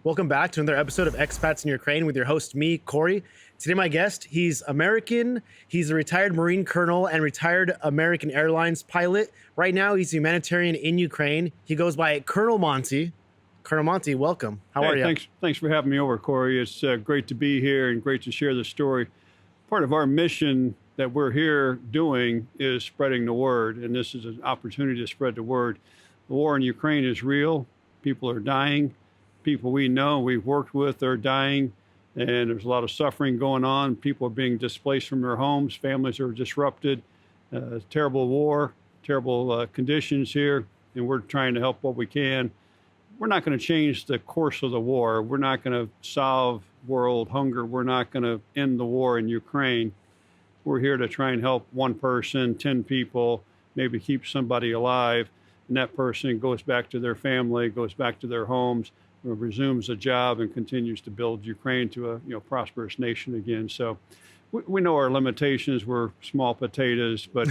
Welcome back to another episode of Expats in Ukraine with your host, me, Corey. Today, my guest, he's American. He's a retired Marine colonel and retired American Airlines pilot. Right now, he's a humanitarian in Ukraine. He goes by Colonel Monty. Colonel Monty, welcome. How are you? Thanks for having me over, Corey. It's great to be here and great to share the story. Part of our mission that we're here doing is spreading the word, and this is an opportunity to spread the word. The war in Ukraine is real. People are dying. People we know, we've worked with, are dying, and there's a lot of suffering going on. People are being displaced from their homes. Families are disrupted. Terrible war, terrible conditions here, and we're trying to help what we can. We're not going to change the course of the war. We're not going to solve world hunger. We're not going to end the war in Ukraine. We're here to try and help one person, 10 people, maybe keep somebody alive, and that person goes back to their family, goes back to their homes, resumes a job and continues to build Ukraine to a prosperous nation again. So we know our limitations. We're small potatoes, but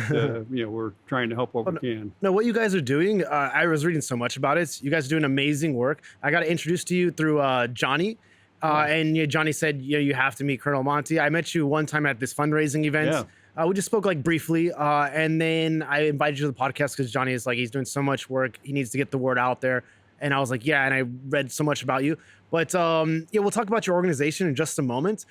we're trying to help what we can. No, what you guys are doing, I was reading so much about it. You guys are doing amazing work. I got introduced to you through Johnny. And Johnny said, you have to meet Colonel Monty. I met you one time at this fundraising event. Yeah. We just spoke briefly. And then I invited you to the podcast because Johnny is he's doing so much work. He needs to get the word out there. And I was like, yeah, and I read so much about you. But we'll talk about your organization in just a moment.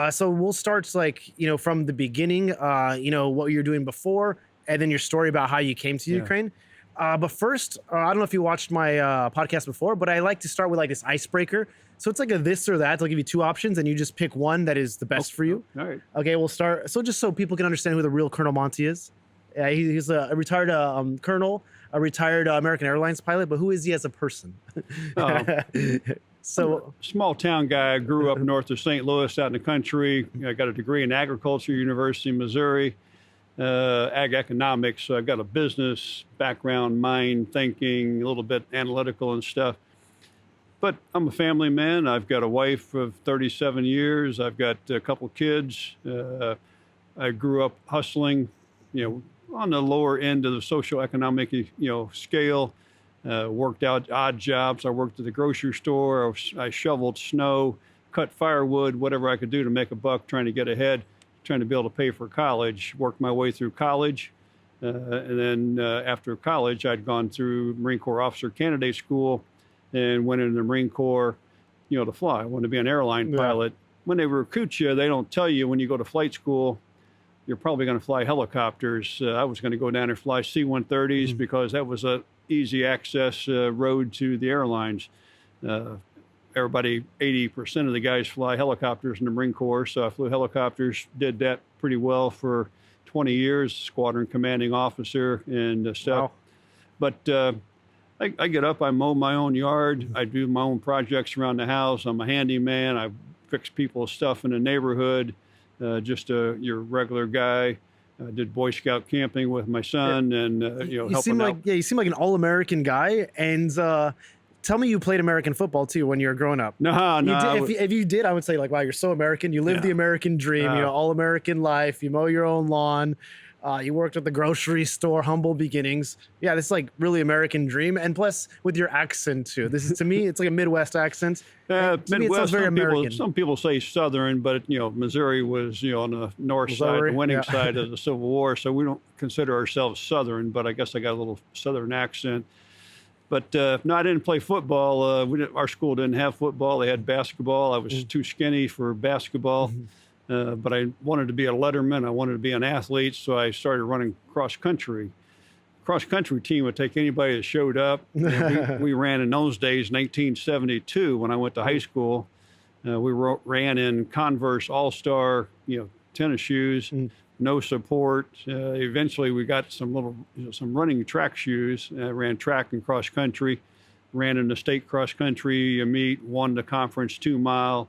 So we'll start from the beginning, what you're doing before, and then your story about how you came to Ukraine. But first, I don't know if you watched my podcast before, but I like to start with this icebreaker. So it's like a this or that. I'll give you two options, and you just pick one that is the best for you. All right. Okay, we'll start. So just so people can understand who the real Colonel Monty is. He's a retired colonel, a retired American Airlines pilot, but who is he as a person? So, small town guy. I grew up north of St. Louis, out in the country. I got a degree in agriculture, University of Missouri, ag economics. So I've got a business background, mind thinking, a little bit analytical and stuff. But I'm a family man. I've got a wife of 37 years. I've got a couple kids. I grew up hustling, on the lower end of the socioeconomic, scale. Worked out odd jobs. I worked at the grocery store. I shoveled snow, cut firewood, whatever I could do to make a buck, trying to get ahead, trying to be able to pay for college. Worked my way through college. And then after college, I'd gone through Marine Corps Officer Candidate School and went into the Marine Corps, to fly. I wanted to be an airline pilot. When they recruit you, they don't tell you when you go to flight school, you're probably going to fly helicopters. I was going to go down there and fly C-130s because that was a easy access road to the airlines. Everybody, 80% of the guys fly helicopters in the Marine Corps. So I flew helicopters, did that pretty well for 20 years, squadron commanding officer and stuff. Wow. But I get up, I mow my own yard. I do my own projects around the house. I'm a handyman. I fix people's stuff in the neighborhood. Just your regular guy. I did Boy Scout camping with my son, and help him out. You seem like an all-American guy. And tell me, you played American football too when you were growing up. No. If you did, I would say wow, you're so American. You live the American dream. All-American life. You mow your own lawn. You worked at the grocery store, humble beginnings. Yeah, this is really American dream. And plus with your accent too. This is, to me, it's like a Midwest accent. Midwest, some people say Southern, but Missouri was on the north side, the winning side of the Civil War. So we don't consider ourselves Southern, but I guess I got a little Southern accent. But no, I didn't play football. Our school didn't have football. They had basketball. I was too skinny for basketball. But I wanted to be a letterman. I wanted to be an athlete, so I started running cross country. Cross country team would take anybody that showed up. We ran in those days, 1972, when I went to high school. We ran in Converse All-Star, tennis shoes, no support. Eventually, we got some running track shoes. Ran track and cross country. Ran in the state cross country meet. Won the conference 2-mile.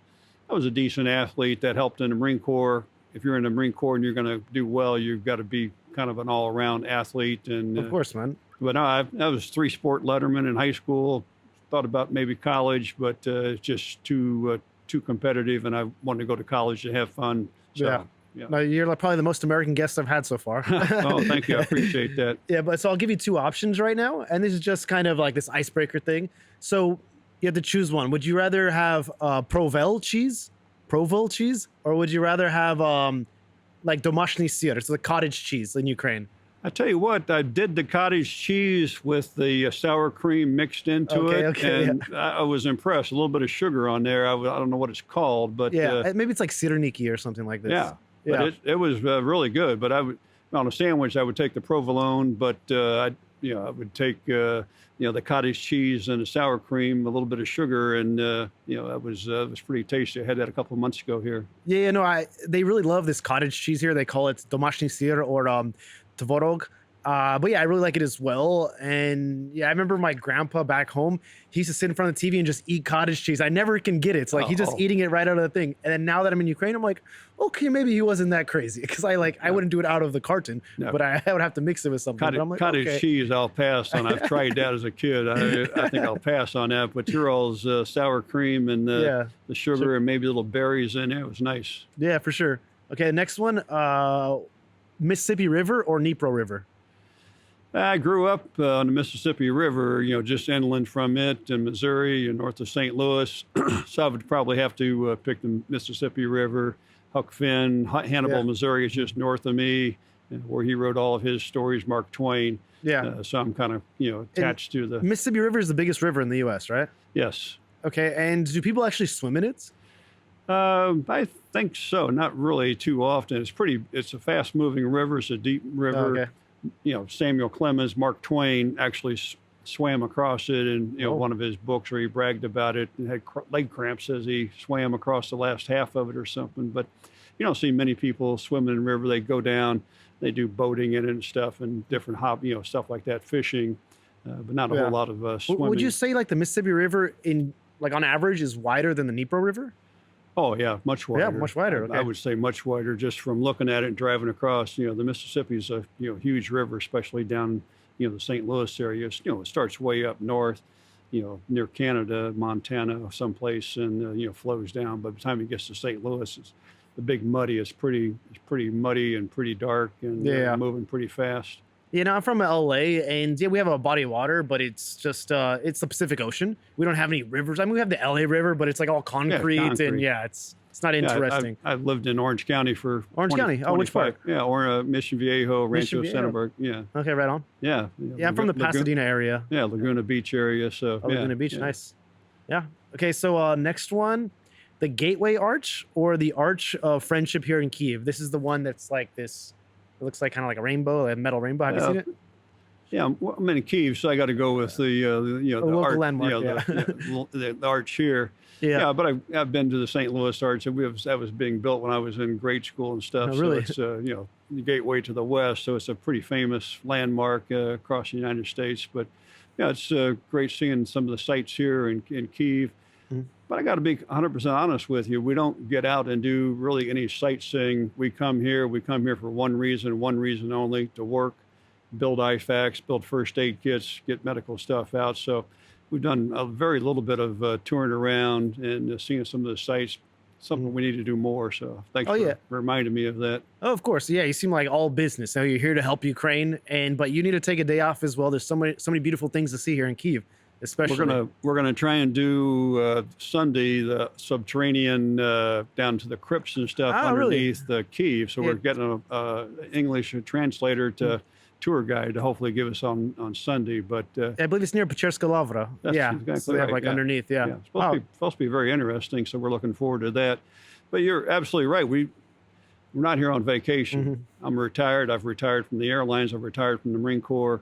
I was a decent athlete that helped in the Marine Corps. If you're in the Marine Corps and you're going to do well, you've got to be kind of an all-around athlete. And of course, man. But no, I was 3-sport letterman in high school. Thought about maybe college, but it's just too competitive, and I wanted to go to college to have fun. So, yeah. No, you're probably the most American guest I've had so far. Oh, thank you. I appreciate that. Yeah, but so I'll give you two options right now, and this is just kind of like this icebreaker thing. So You have to choose one. Would you rather have Provel cheese, or would you rather have like домашний сыр, it's the cottage cheese in Ukraine? I tell you what, I did the cottage cheese with the sour cream mixed into it, and I was impressed. A little bit of sugar on there. I don't know what it's called, but maybe it's like sirniki or something like this. Yeah, but it was really good. But on a sandwich, I would take the provolone, but I would take the cottage cheese and the sour cream, a little bit of sugar, and it was pretty tasty. I had that a couple of months ago here. They really love this cottage cheese here. They call it домашний сыр or tvorog. But yeah, I really like it as well. And yeah, I remember my grandpa back home, he used to sit in front of the TV and just eat cottage cheese. I never can get it. It's like he's just eating it right out of the thing. And then now that I'm in Ukraine, I'm like, okay, maybe he wasn't that crazy, because I wouldn't do it out of the carton, but I would have to mix it with something. But I'm like, cottage cheese, I'll pass on. I've tried that as a kid. I think I'll pass on that. But your all's sour cream and the sugar and maybe little berries in there. It was nice. Yeah, for sure. Okay, next one, Mississippi River or Dnipro River? I grew up on the Mississippi River, just inland from it in Missouri and north of St. Louis. So I would probably have to pick the Mississippi River. Huck Finn, Hannibal, Missouri is just north of me, where he wrote all of his stories, Mark Twain. So I'm kind of, attached to the... Mississippi River is the biggest river in the U.S., right? Yes. Okay, and do people actually swim in it? I think so. Not really too often. It's a fast-moving river. It's a deep river. Okay. Samuel Clemens, Mark Twain actually swam across it in one of his books where he bragged about it and had leg cramps as he swam across the last half of it or something. But you don't see many people swimming in the river. They go down, they do boating in it and stuff and different stuff like that, fishing, but not a whole lot of swimming. Would you say like the Mississippi River on average is wider than the Dnipro River? Oh, yeah, much wider. Yeah, much wider. Okay. I would say much wider just from looking at it and driving across. The Mississippi is a huge river, especially down the St. Louis area. It starts way up north, near Canada, Montana, someplace, and flows down. By the time it gets to St. Louis, it's the big muddy. It's pretty muddy and pretty dark and moving pretty fast. I'm from LA, and we have a body of water, but it's just it's the Pacific Ocean. We don't have any rivers. I mean, we have the LA River, but it's like all concrete. And it's not interesting. I've lived in Orange County for County. Oh, which part? Yeah, or Mission Viejo, Rancho Centerburg. Yeah. Okay, right on. Yeah. I'm from the Pasadena area. Yeah, Laguna Beach area. So Laguna Beach, nice. Yeah. Okay, so next one, the Gateway Arch or the Arch of Friendship here in Kyiv. This is the one that's like this. It looks like kind of like a rainbow, a metal rainbow. Have you seen it? Yeah, I'm in Kyiv, so I got to go with the local arch, landmark. The arch here. Yeah, but I've been to the St. Louis Arch, and that was being built when I was in grade school and stuff. Oh, really? So it's the gateway to the west, so it's a pretty famous landmark across the United States. But yeah, it's great seeing some of the sights here in Kyiv. But I got to be 100% honest with you. We don't get out and do really any sightseeing. We come here for one reason only, to work, build IFACs, build first aid kits, get medical stuff out. So we've done a very little bit of touring around and seeing some of the sites, something we need to do more. So thanks for reminding me of that. Oh, of course. Yeah, you seem like all business. Now you're here to help Ukraine, but you need to take a day off as well. There's so many beautiful things to see here in Kyiv. Especially. We're gonna try and do Sunday the subterranean down to the crypts and stuff underneath the Kyiv. So we're getting an English translator to tour guide to hopefully give us on Sunday. But I believe it's near Peczerska Lavra. Exactly so they have underneath. Yeah, it's supposed to be very interesting. So we're looking forward to that. But you're absolutely right. We're not here on vacation. I'm retired. I've retired from the Airlines. I've retired from the Marine Corps.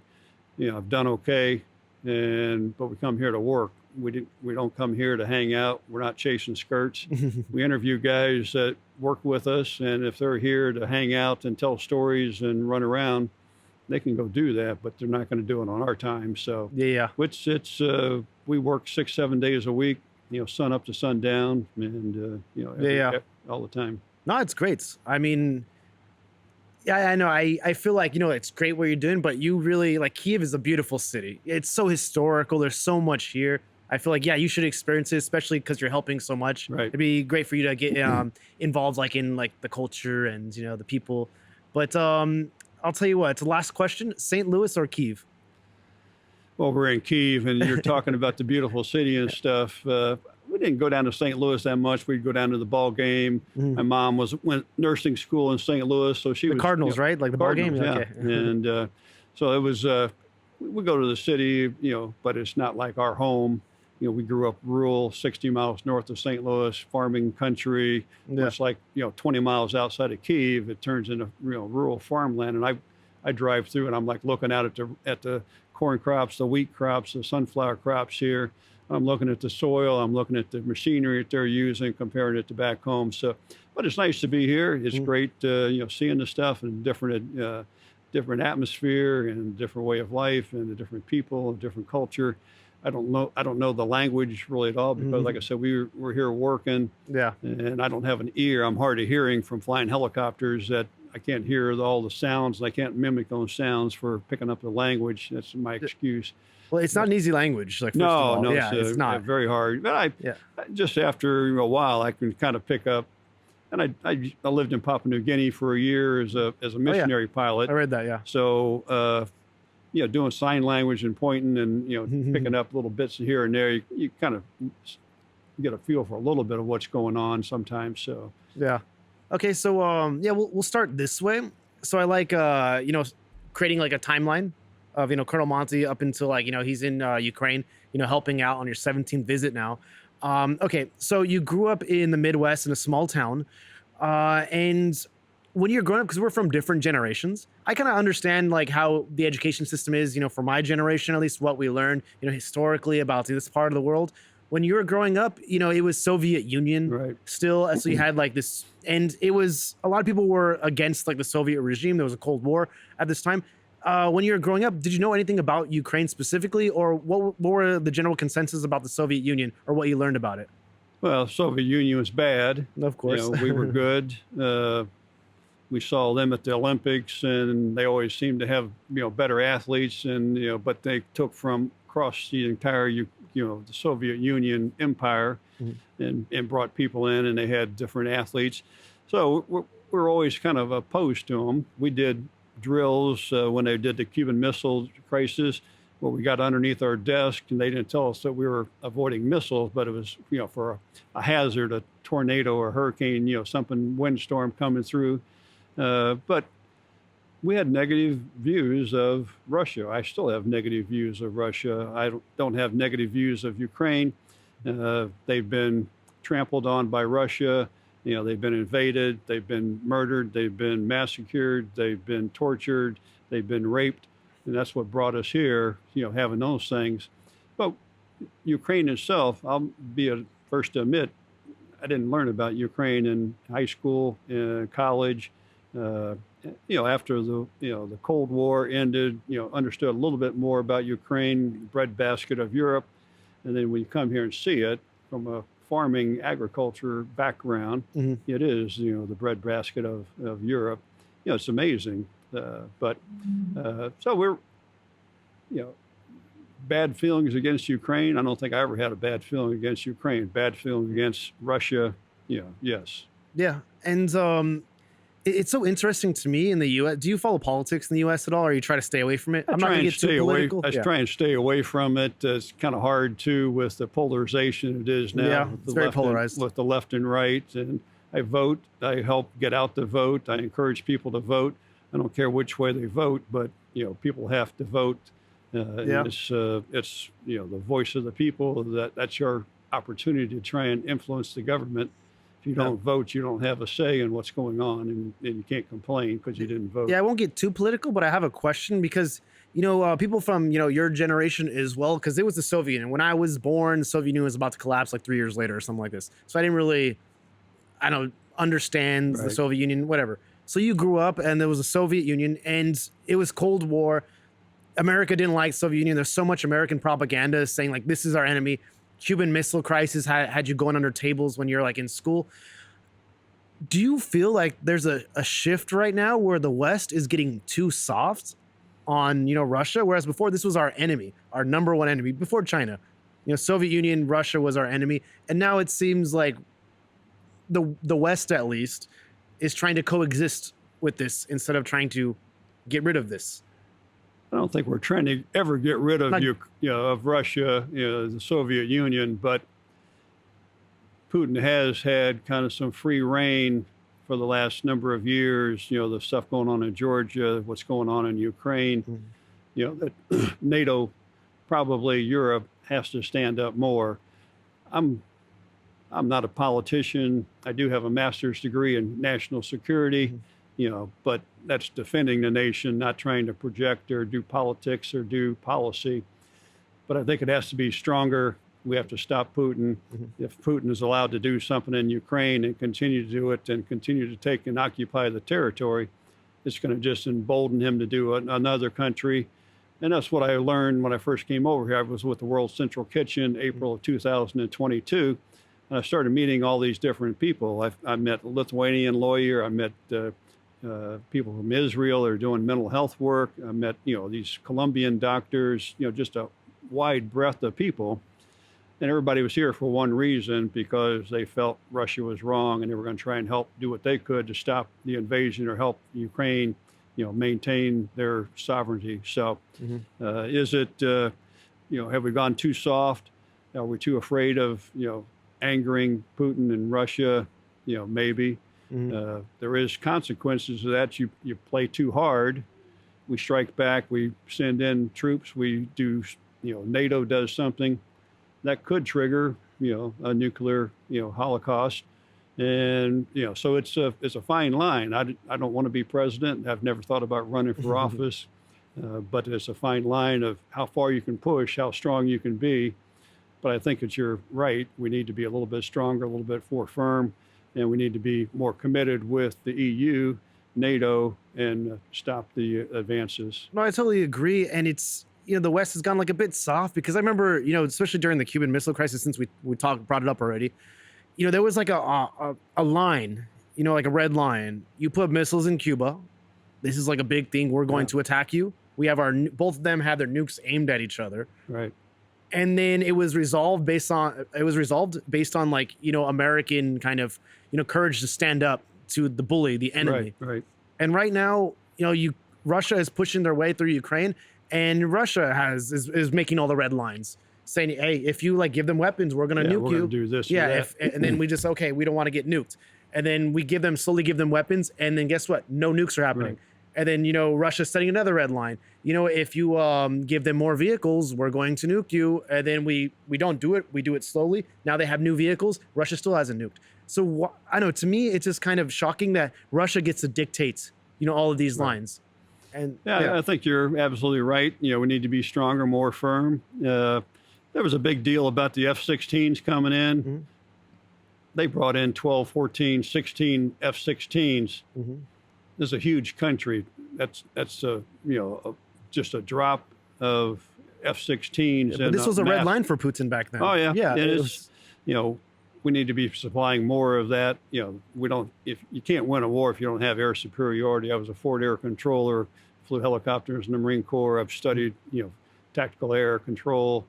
I've done okay. But we come here to work. We don't come here to hang out. We're not chasing skirts. We interview guys that work with us, and if they're here to hang out and tell stories and run around, they can go do that. But they're not going to do it on our time. So we work 6-7 days a week. Sun up to sundown, and all the time. No, it's great. I mean. Yeah, I know. I feel like, it's great what you're doing, but you really, Kyiv is a beautiful city. It's so historical. There's so much here. I feel like, you should experience it, especially because you're helping so much. Right. It'd be great for you to get involved, in the culture and, the people. But I'll tell you what, it's the last question, St. Louis or Kyiv? over in Kyiv, and you're talking about the beautiful city and stuff. We didn't go down to St. Louis that much. We'd go down to the ball game. My mom went nursing school in St. Louis, so she The was Cardinals, right? Like the ball game. yeah. Okay. And so it was. We go to the city, but it's not like our home. We grew up rural, 60 miles north of St. Louis, farming country. Yeah. It's like 20 miles outside of Kyiv. It turns into rural farmland, and I drive through, and I'm like looking out at the corn crops, the wheat crops, the sunflower crops here. I'm looking at the soil. I'm looking at the machinery that they're using, comparing it to back home. So, but it's nice to be here. It's great, seeing the stuff and different atmosphere and different way of life and a different people, a different culture. I don't know the language really at all because, like I said, we're here working. Yeah. And I don't have an ear. I'm hard of hearing from flying helicopters that I can't hear all the sounds. And I can't mimic those sounds for picking up the language. That's my excuse. Well, it's not an easy language. Like, first of all. No, yeah, it's not very hard. But just after a while, I can kind of pick up. And I lived in Papua New Guinea for a year as a missionary pilot. I read that. Yeah. So, doing sign language and pointing and picking up little bits here and there, you kind of get a feel for a little bit of what's going on sometimes. So yeah. Okay. So we'll start this way. So I like creating like a timeline of Colonel Monty up until he's in Ukraine, helping out on your 17th visit now. Okay, so you grew up in the Midwest in a small town, and when you're growing up, because we're from different generations, I kind of understand like how the education system is, for my generation, at least what we learned, historically about this part of the world. When you were growing up, it was Soviet Union right. still. So you had like this, and it was, a lot of people were against like the Soviet regime. There was a Cold War at this time. When you were growing up, did you know anything about Ukraine specifically, or what were the general consensus about the Soviet Union, or what you learned about it? Well, Soviet Union was bad. Of course. We were good. We saw them at the Olympics, and they always seemed to have, better athletes, and, but they took from across the entire, the Soviet Union empire and brought people in, and they had different athletes. So we're always kind of opposed to them. We did drills when they did the Cuban Missile Crisis, where we got underneath our desk, and they didn't tell us that we were avoiding missiles, but it was for a hazard, a tornado or hurricane, something, windstorm coming through. But we had negative views of Russia. I still have negative views of Russia. I don't have negative views of Ukraine. They've been trampled on by Russia. They've been invaded, they've been murdered, they've been massacred, they've been tortured, they've been raped, and that's what brought us here, having those things. But Ukraine itself, I'll be a first to admit, I didn't learn about Ukraine in high school, college. After the Cold War ended, understood a little bit more about Ukraine, breadbasket of Europe, and then when you come here and see it from a farming agriculture background, it is the breadbasket of Europe. It's amazing. So we're bad feelings against Ukraine. I don't think I ever had a bad feeling against Ukraine. Bad feeling against Russia. Yes. Yeah, and it's so interesting to me in the U.S. Do you follow politics in the U.S. at all, or you try to stay away from it? I'm not going to get too political. I try and stay away from it. It's kind of hard too with the polarization it is now. Yeah, it's very polarized with the left and right. And I vote. I help get out the vote. I encourage people to vote. I don't care which way they vote, but people have to vote. It's the voice of the people. That's your opportunity to try and influence the government. If you don't vote, you don't have a say in what's going on, and you can't complain because you didn't vote. Yeah, I won't get too political, but I have a question because, people from, your generation as well, because it was the Soviet Union. When I was born, the Soviet Union was about to collapse like 3 years later or something like this. So I didn't really, understand the Soviet Union, whatever. So you grew up and there was a Soviet Union and it was Cold War. America didn't like Soviet Union. There's so much American propaganda saying like, this is our enemy. Cuban Missile Crisis had you going under tables when you're like in school. Do you feel like there's a shift right now where the West is getting too soft on, Russia? Whereas before this was our enemy, our number one enemy before China, Soviet Union, Russia was our enemy. And now it seems like the West at least is trying to coexist with this instead of trying to get rid of this. I don't think we're trying to ever get rid of Like, of Russia, the Soviet Union, but Putin has had kind of some free reign for the last number of years. The stuff going on in Georgia, what's going on in Ukraine. That NATO, probably Europe, has to stand up more. I'm not a politician. I do have a master's degree in national security, but that's defending the nation, not trying to project or do politics or do policy. But I think it has to be stronger. We have to stop Putin. If Putin is allowed to do something in Ukraine and continue to do it and continue to take and occupy the territory, it's going to just embolden him to do it in another country. And that's what I learned when I first came over here. I was with the World Central Kitchen, April of 2022. And I started meeting all these different people. I met a Lithuanian lawyer. I met people from Israel that are doing mental health work. I met, these Colombian doctors, just a wide breadth of people. And everybody was here for one reason, because they felt Russia was wrong and they were going to try and help do what they could to stop the invasion or help Ukraine, maintain their sovereignty. So is it, have we gone too soft? Are we too afraid of, angering Putin and Russia? Maybe. There is consequences to that. You play too hard, we strike back, we send in troops, we do, NATO does something that could trigger, a nuclear, holocaust. And, so it's a fine line. I don't want to be president. I've never thought about running for office, but it's a fine line of how far you can push, how strong you can be. But I think that you're right. We need to be a little bit stronger, a little bit more firm, and we need to be more committed with the EU, NATO, and stop the advances. No, I totally agree. And it's, the West has gone like a bit soft, because I remember, especially during the Cuban Missile Crisis, since we brought it up already, there was like a line, like a red line. You put missiles in Cuba. This is like a big thing. We're going to attack you. We have both of them had their nukes aimed at each other. Right. And then it was resolved based on like, American kind of, courage to stand up to the bully, the enemy. Right. And right now, Russia is pushing their way through Ukraine, and Russia is making all the red lines, saying, hey, if you give them weapons, we're going to nuke we're you. Gonna do this. Yeah. And then we just, okay, we don't want to get nuked. And then we slowly give them weapons. And then guess what? No nukes are happening. Right. And then, Russia's setting another red line. If you give them more vehicles, we're going to nuke you. And then we don't do it. We do it slowly. Now they have new vehicles. Russia still hasn't nuked. So I know, to me, it's just kind of shocking that Russia gets to dictate, all of these lines. And I think you're absolutely right. We need to be stronger, more firm. There was a big deal about the F-16s coming in. They brought in 12, 14, 16 F-16s. This is a huge country. That's just a drop of F-16s. But this was a red line for Putin back then. Oh yeah, yeah. It is. We need to be supplying more of that. We don't. If you can't win a war if you don't have air superiority. I was a Ford air controller, flew helicopters in the Marine Corps. I've studied, tactical air control.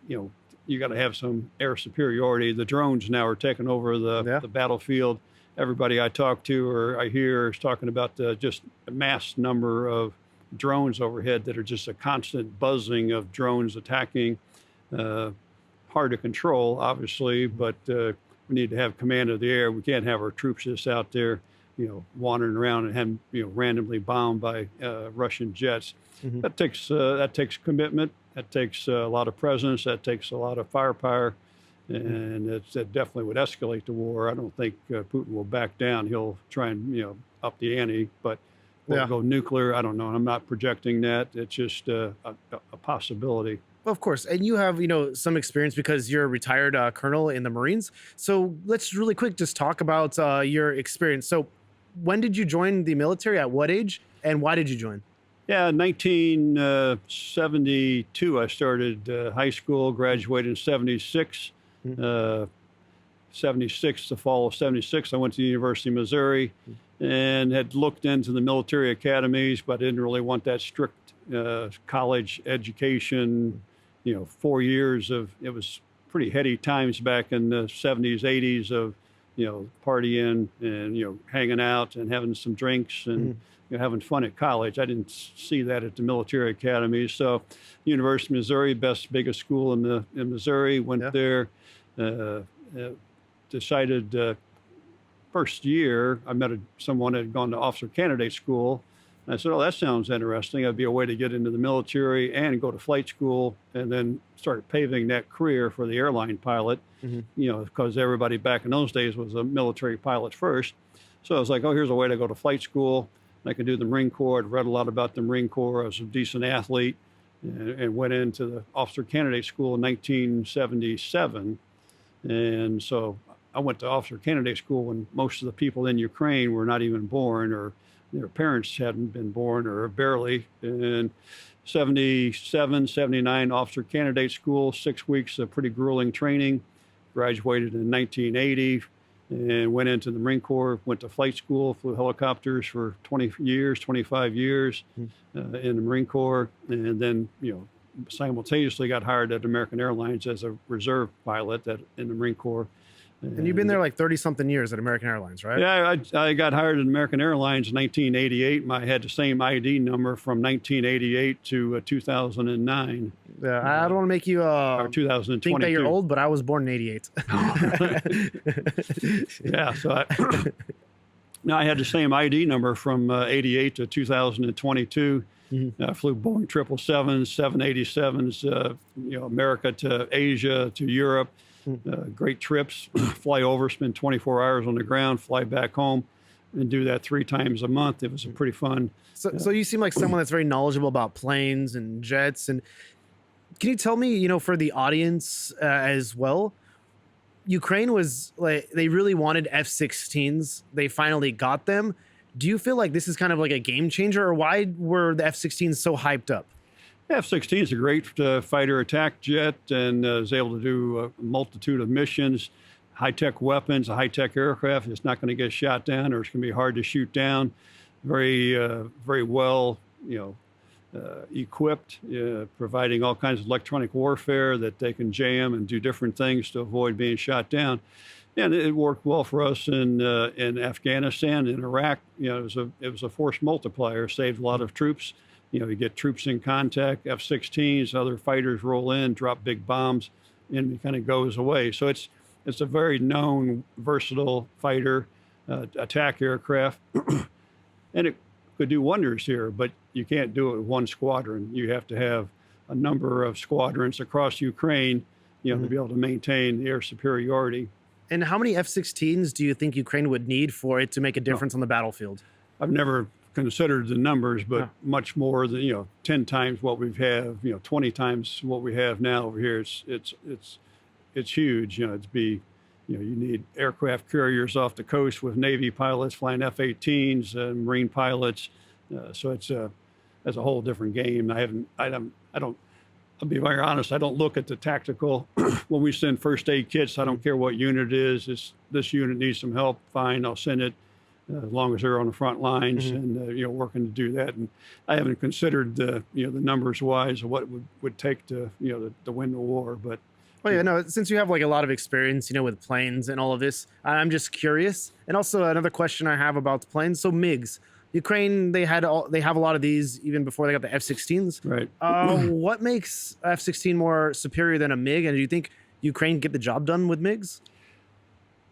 You got to have some air superiority. The drones now are taking over the battlefield. Everybody I talk to or I hear is talking about just a mass number of drones overhead that are just a constant buzzing of drones attacking. Hard to control, obviously, but we need to have command of the air. We can't have our troops just out there, wandering around and having, randomly bombed by Russian jets. That takes commitment. That takes a lot of presence. That takes a lot of firepower, and it definitely would escalate the war. I don't think Putin will back down. He'll try and up the ante, but will go nuclear. I don't know. I'm not projecting that. It's just a possibility. Of course. And you have, some experience because you're a retired colonel in the Marines. So let's really quick just talk about your experience. So when did you join the military? At what age? And why did you join? Yeah, 1972, I started high school, graduated in 76. 76, the fall of 76, I went to the University of Missouri and had looked into the military academies, but didn't really want that strict college education. 4 years of, it was pretty heady times back in the 70s, 80s of, partying and, hanging out and having some drinks and having fun at college. I didn't see that at the military academy. So University of Missouri, biggest school in Missouri, went there, decided first year, I met someone that had gone to officer candidate school. And I said, oh, that sounds interesting. That'd be a way to get into the military and go to flight school and then start paving that career for the airline pilot, because everybody back in those days was a military pilot first. So I was like, oh, here's a way to go to flight school. I could do the Marine Corps. I'd read a lot about the Marine Corps. I was a decent athlete and went into the officer candidate school in 1977. And so I went to officer candidate school when most of the people in Ukraine were not even born, or their parents hadn't been born, or barely. And 77, 79, officer candidate school, 6 weeks of pretty grueling training. Graduated in 1980 and went into the Marine Corps, went to flight school, flew helicopters for 25 years in the Marine Corps. And then, simultaneously got hired at American Airlines as a reserve pilot in the Marine Corps. And you've been there like 30-something years at American Airlines, right? Yeah, I got hired at American Airlines in 1988. I had the same ID number from 1988 to 2009. Yeah, I don't want to make you or 2022. think that you're old, but I was born in 88. Yeah, so I had the same ID number from 88 to 2022. I flew Boeing 777s, 787s, America to Asia to Europe. Great trips, fly over, spend 24 hours on the ground, fly back home, and do that 3 times a month. It was a pretty fun. So you seem like someone that's very knowledgeable about planes and jets. And can you tell me, for the audience as well, Ukraine was like, they really wanted F-16s. They finally got them. Do you feel like this is kind of like a game changer, or why were the F-16s so hyped up? F-16 is a great fighter attack jet and is able to do a multitude of missions, high-tech weapons, a high-tech aircraft. It's not going to get shot down, or it's going to be hard to shoot down. Very, very well, equipped, providing all kinds of electronic warfare that they can jam and do different things to avoid being shot down. And it worked well for us in Afghanistan, in Iraq. It was a force multiplier, saved a lot of troops. You get troops in contact, F-16s, other fighters roll in, drop big bombs, and it kind of goes away. So it's a very known, versatile fighter, attack aircraft. And it could do wonders here, but you can't do it with one squadron. You have to have a number of squadrons across Ukraine, to be able to maintain the air superiority. And how many F-16s do you think Ukraine would need for it to make a difference on the battlefield? I've never considered the numbers, but much more than 10 times what we've have, 20 times what we have now over here. It's huge. You need aircraft carriers off the coast with Navy pilots flying F-18s and Marine pilots. So it's a whole different game. I'll be very honest. I don't look at the tactical when we send first aid kits. I don't care what unit it is. This unit needs some help. Fine, I'll send it. As long as they're on the front lines and working to do that. And I haven't considered the numbers wise of what it would take to to win the war. But since you have like a lot of experience with planes and all of this, I'm just curious. And also another question I have about the planes. So MiGs, Ukraine, they have a lot of these even before they got the F-16s. Right. What makes F-16 more superior than a MiG? And do you think Ukraine get the job done with MiGs?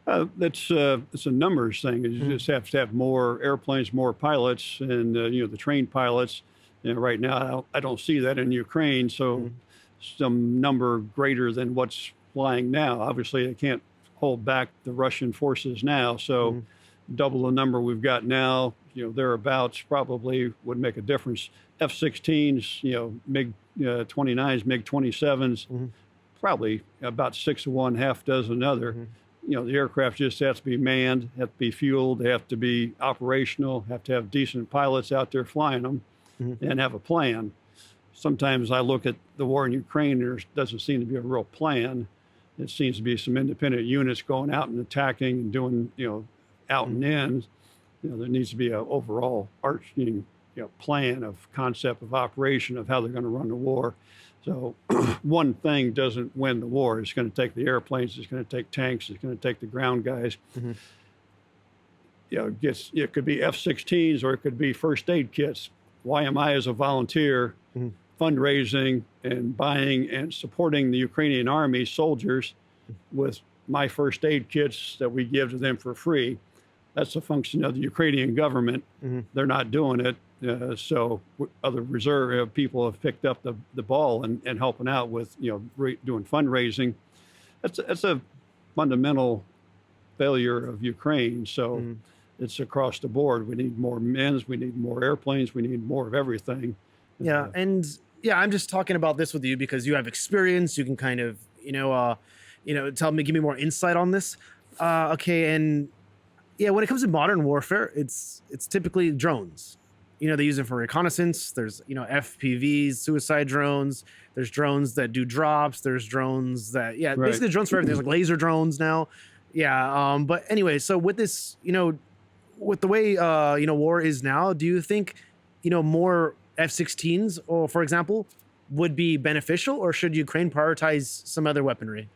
It's a numbers thing. You just have to have more airplanes, more pilots, and the trained pilots. Right now, I don't see that in Ukraine. So some number greater than what's flying now. Obviously, they can't hold back the Russian forces now. So double the number we've got now. Thereabouts probably would make a difference. F-16s, MiG 29s, MiG 27s, probably about 6 to 1, half dozen other. The aircraft just has to be manned, have to be fueled, they have to be operational, have to have decent pilots out there flying them, and have a plan. Sometimes I look at the war in Ukraine, there doesn't seem to be a real plan. It seems to be some independent units going out and attacking and doing, out and in. There needs to be an overall arching, plan of concept of operation of how they're going to run the war. So one thing doesn't win the war. It's going to take the airplanes. It's going to take tanks. It's going to take the ground guys. Mm-hmm. It could be F-16s or it could be first aid kits. Why am I, as a volunteer, Mm-hmm. fundraising and buying and supporting the Ukrainian army soldiers with my first aid kits that we give to them for free? That's a function of the Ukrainian government. Mm-hmm. They're not doing it. So other reserve people have picked up the ball and helping out with, doing fundraising. That's a fundamental failure of Ukraine. So Mm-hmm. it's across the board. We need more men's, we need more airplanes, we need more of everything. Yeah. And yeah, I'm just talking about this with you because you have experience. You can kind of, give me more insight on this. Okay. And yeah, when it comes to modern warfare, it's typically drones. They use them for reconnaissance. There's, FPVs, suicide drones. There's drones that do drops. There's drones that, Right. basically drones for everything. There's like laser drones now. Yeah. But anyway, so with this, with the way, war is now, do you think, more F-16s, or for example, would be beneficial, or should Ukraine prioritize some other weaponry?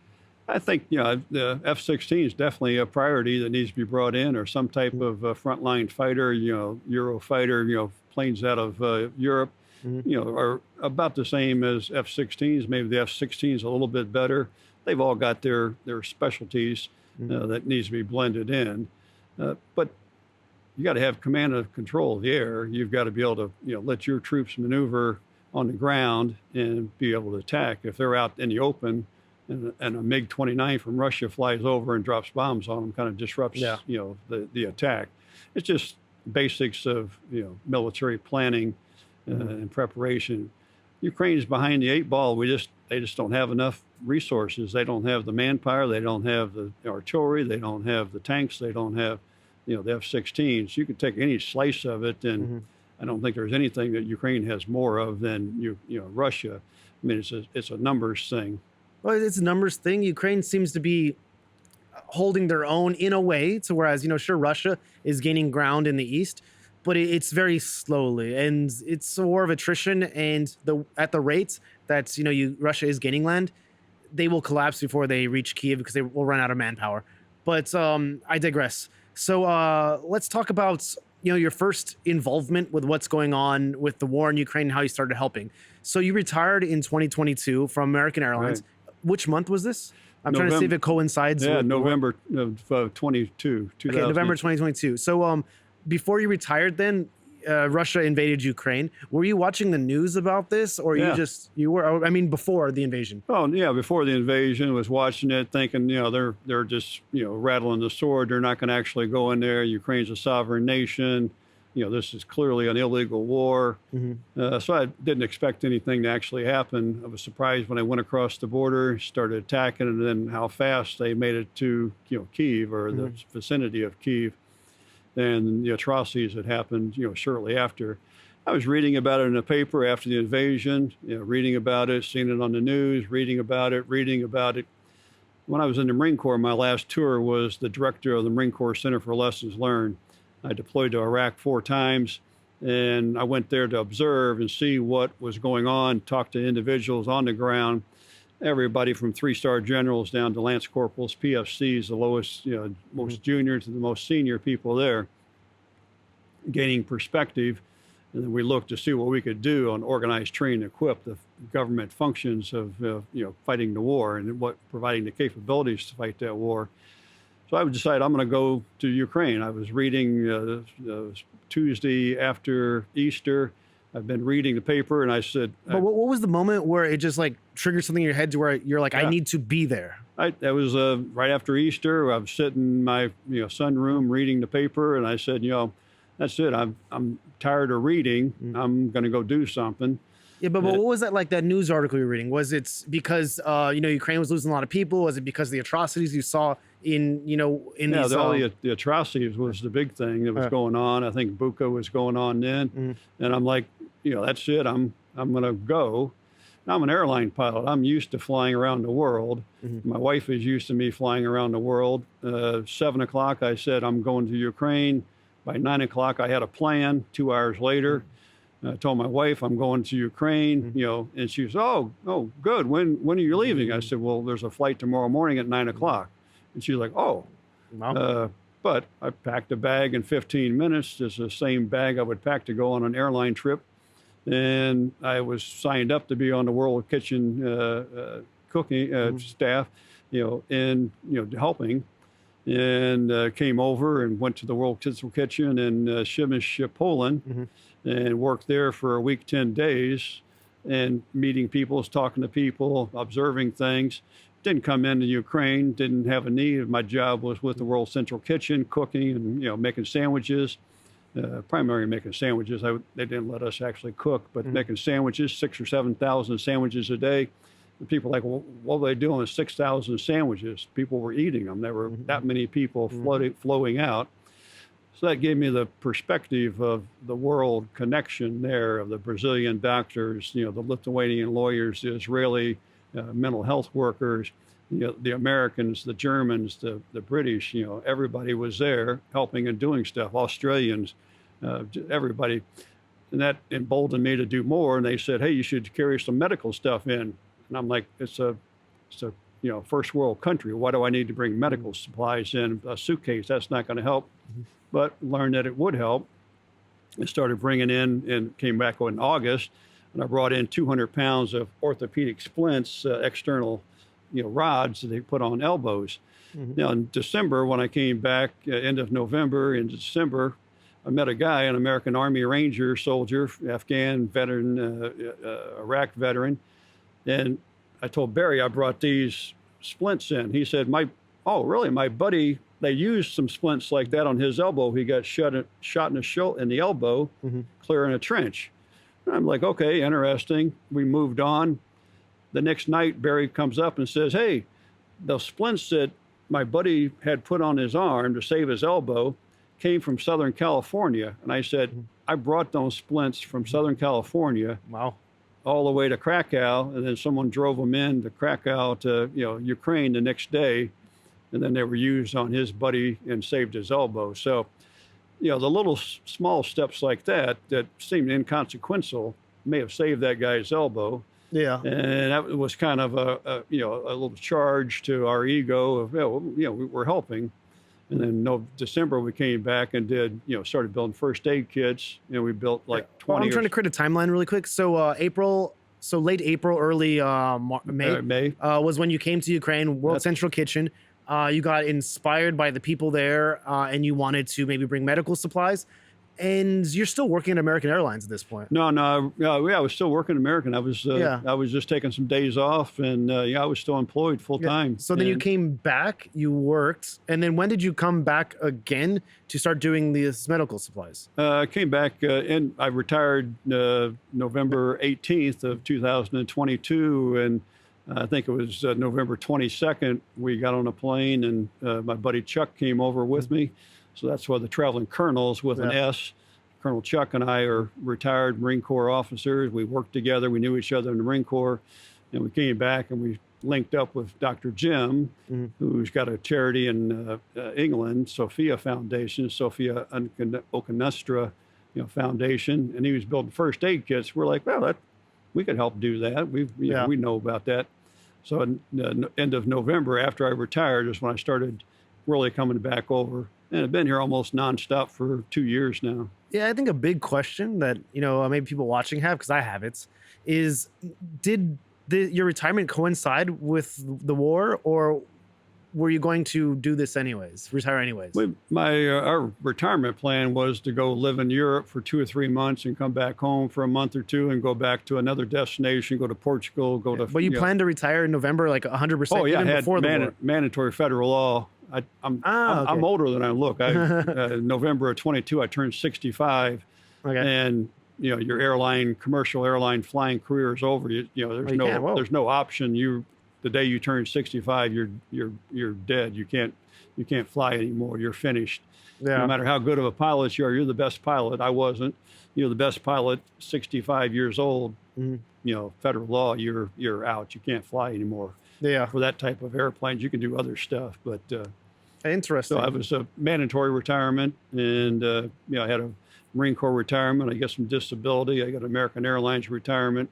I think, the F-16 is definitely a priority that needs to be brought in, or some type of frontline fighter, Eurofighter, planes out of Europe, Mm-hmm. are about the same as F-16s. Maybe the F-16 is a little bit better. They've all got their specialties that needs to be blended in. But you got to have command and control of the air. You've got to be able to, let your troops maneuver on the ground and be able to attack. If they're out in the open and a MiG-29 from Russia flies over and drops bombs on them, kind of disrupts, the attack. It's just basics of, military planning and preparation. Ukraine's behind the eight ball. They just don't have enough resources. They don't have the manpower. They don't have the artillery. They don't have the tanks. They don't have, the F-16s. You could take any slice of it, and I don't think there's anything that Ukraine has more of than Russia. I mean, it's a numbers thing. Well, it's a numbers thing. Ukraine seems to be holding their own in a way, to whereas, sure, Russia is gaining ground in the east, but it's very slowly, and it's a war of attrition. And at the rates that Russia is gaining land, they will collapse before they reach Kiev because they will run out of manpower. But I digress. So let's talk about your first involvement with what's going on with the war in Ukraine and how you started helping. So you retired in 2022 from American Airlines. Right. Which month was this? I'm trying to see if it coincides. Yeah, with November of 22. Okay, November 2022. So before you retired, then Russia invaded Ukraine. Were you watching the news about this, or you were? I mean, before the invasion. Oh yeah, before the invasion, was watching it, thinking they're just rattling the sword. They're not going to actually go in there. Ukraine's a sovereign nation. This is clearly an illegal war. So I didn't expect anything to actually happen. I was surprised when I went across the border, started attacking, and then how fast they made it to Kyiv, or the vicinity of Kyiv, and the atrocities that happened shortly after. I was reading about it in the paper after the invasion, reading about it, seeing it on the news, reading about it. When I was in the Marine Corps, my last tour was the director of the Marine Corps Center for Lessons Learned. I deployed to Iraq 4 times, and I went there to observe and see what was going on, talk to individuals on the ground, everybody from 3-star generals down to lance corporals, PFCs, the lowest, most junior to the most senior people there, gaining perspective. And then we looked to see what we could do on organize, train, equip the government functions of fighting the war, and providing the capabilities to fight that war. So I decided I'm going to go to Ukraine. I was reading Tuesday after Easter. I've been reading the paper, and I said... But what was the moment where it just triggered something in your head to where you're like, I need to be there? That was right after Easter. I was sitting in my sunroom reading the paper, and I said, that's it. I'm tired of reading. I'm going to go do something. Yeah, but what was that news article you're reading? Was it because Ukraine was losing a lot of people? Was it because of the atrocities you saw in these? The atrocities was the big thing that was going on. I think Bucha was going on then, and I'm like, that's it. I'm going to go. I'm an airline pilot. I'm used to flying around the world. My wife is used to me flying around the world. 7 o'clock, I said I'm going to Ukraine. By 9 o'clock, I had a plan. 2 hours later, I told my wife I'm going to Ukraine, and she was, oh, good. When are you leaving? I said, well, there's a flight tomorrow morning at 9 o'clock. And she's like, oh. Wow. But I packed a bag in 15 minutes. It's the same bag I would pack to go on an airline trip. And I was signed up to be on the World Kitchen cooking staff, and helping. And came over and went to the World Central Kitchen in Przemyśl, Poland, and worked there for a week, 10 days, and meeting people, talking to people, observing things. Didn't come into Ukraine, didn't have a need. My job was with the World Central Kitchen, cooking and making sandwiches. Primarily making sandwiches. They didn't let us actually cook, but making sandwiches, 6,000 or 7,000 sandwiches a day. And people were like, well, what were they doing with 6,000 sandwiches? People were eating them. There were that many people flowing out. So that gave me the perspective of the world connection there, of the Brazilian doctors, the Lithuanian lawyers, the Israeli mental health workers, the Americans, the Germans, the British, everybody was there helping and doing stuff, Australians, everybody. And that emboldened me to do more. And they said, hey, you should carry some medical stuff in. And I'm like, it's a first world country. Why do I need to bring medical supplies in a suitcase? That's not going to help. But learned that it would help. I started bringing in and came back in August, and I brought in 200 pounds of orthopedic splints, external, rods that they put on elbows. Now in December, when I came back, end of November, in December, I met a guy, an American Army Ranger soldier, Afghan veteran, Iraq veteran. And I told Barry I brought these splints in. He said, oh, really? My buddy, they used some splints like that on his elbow. He got shot in the elbow, clearing a trench. And I'm like, okay, interesting. We moved on. The next night, Barry comes up and says, hey, the splints that my buddy had put on his arm to save his elbow came from Southern California. And I said, I brought those splints from Southern California. Wow. All the way to Krakow, and then someone drove them in to Krakow to Ukraine the next day, and then they were used on his buddy and saved his elbow. So, the little small steps like that seemed inconsequential may have saved that guy's elbow. Yeah, and that was kind of a little charge to our ego of we're helping. And then December we came back and started building first aid kits. We built like 20. I'm trying to create a timeline really quick. So late April, early May was when you came to Ukraine, World Central Kitchen. You got inspired by the people there, and you wanted to maybe bring medical supplies. And you're still working at American Airlines at this point. No, I was still working at American. I was just taking some days off, and I was still employed full time. So then you came back, you worked, and then when did you come back again to start doing these medical supplies? I came back, and I retired November 18th of 2022, and I think it was November 22nd. We got on a plane, and my buddy Chuck came over with me. So that's why the traveling colonels with an S. Colonel Chuck and I are retired Marine Corps officers. We worked together. We knew each other in the Marine Corps. And we came back and we linked up with Dr. Jim, who's got a charity in England, Sophia Foundation, Sophia Okonostra Foundation. And he was building first aid kits. We're like, well, we could help do that. We know about that. So in the end of November, after I retired, is when I started really coming back over. And I've been here almost nonstop for 2 years now. Yeah, I think a big question that, maybe people watching have, because I have it, is did your retirement coincide with the war, or were you going to do this anyways, retire anyways? Our retirement plan was to go live in Europe for 2 or 3 months and come back home for a month or two and go back to another destination, go to Portugal, But you planned to retire in November, like 100%? Oh, yeah, I had before the war. mandatory federal law. I'm older than I look. November of 22, I turned 65. Okay. And your commercial airline flying career is over. There's no option. The day you turn 65, you're dead. You can't fly anymore. You're finished. Yeah. No matter how good of a pilot you are, you're the best pilot. I wasn't. You're the best pilot. 65 years old. Federal law, you're out. You can't fly anymore. Yeah. For that type of airplanes, you can do other stuff, but interesting. So I was a mandatory retirement, and I had Marine Corps retirement. I get some disability. I got American Airlines retirement.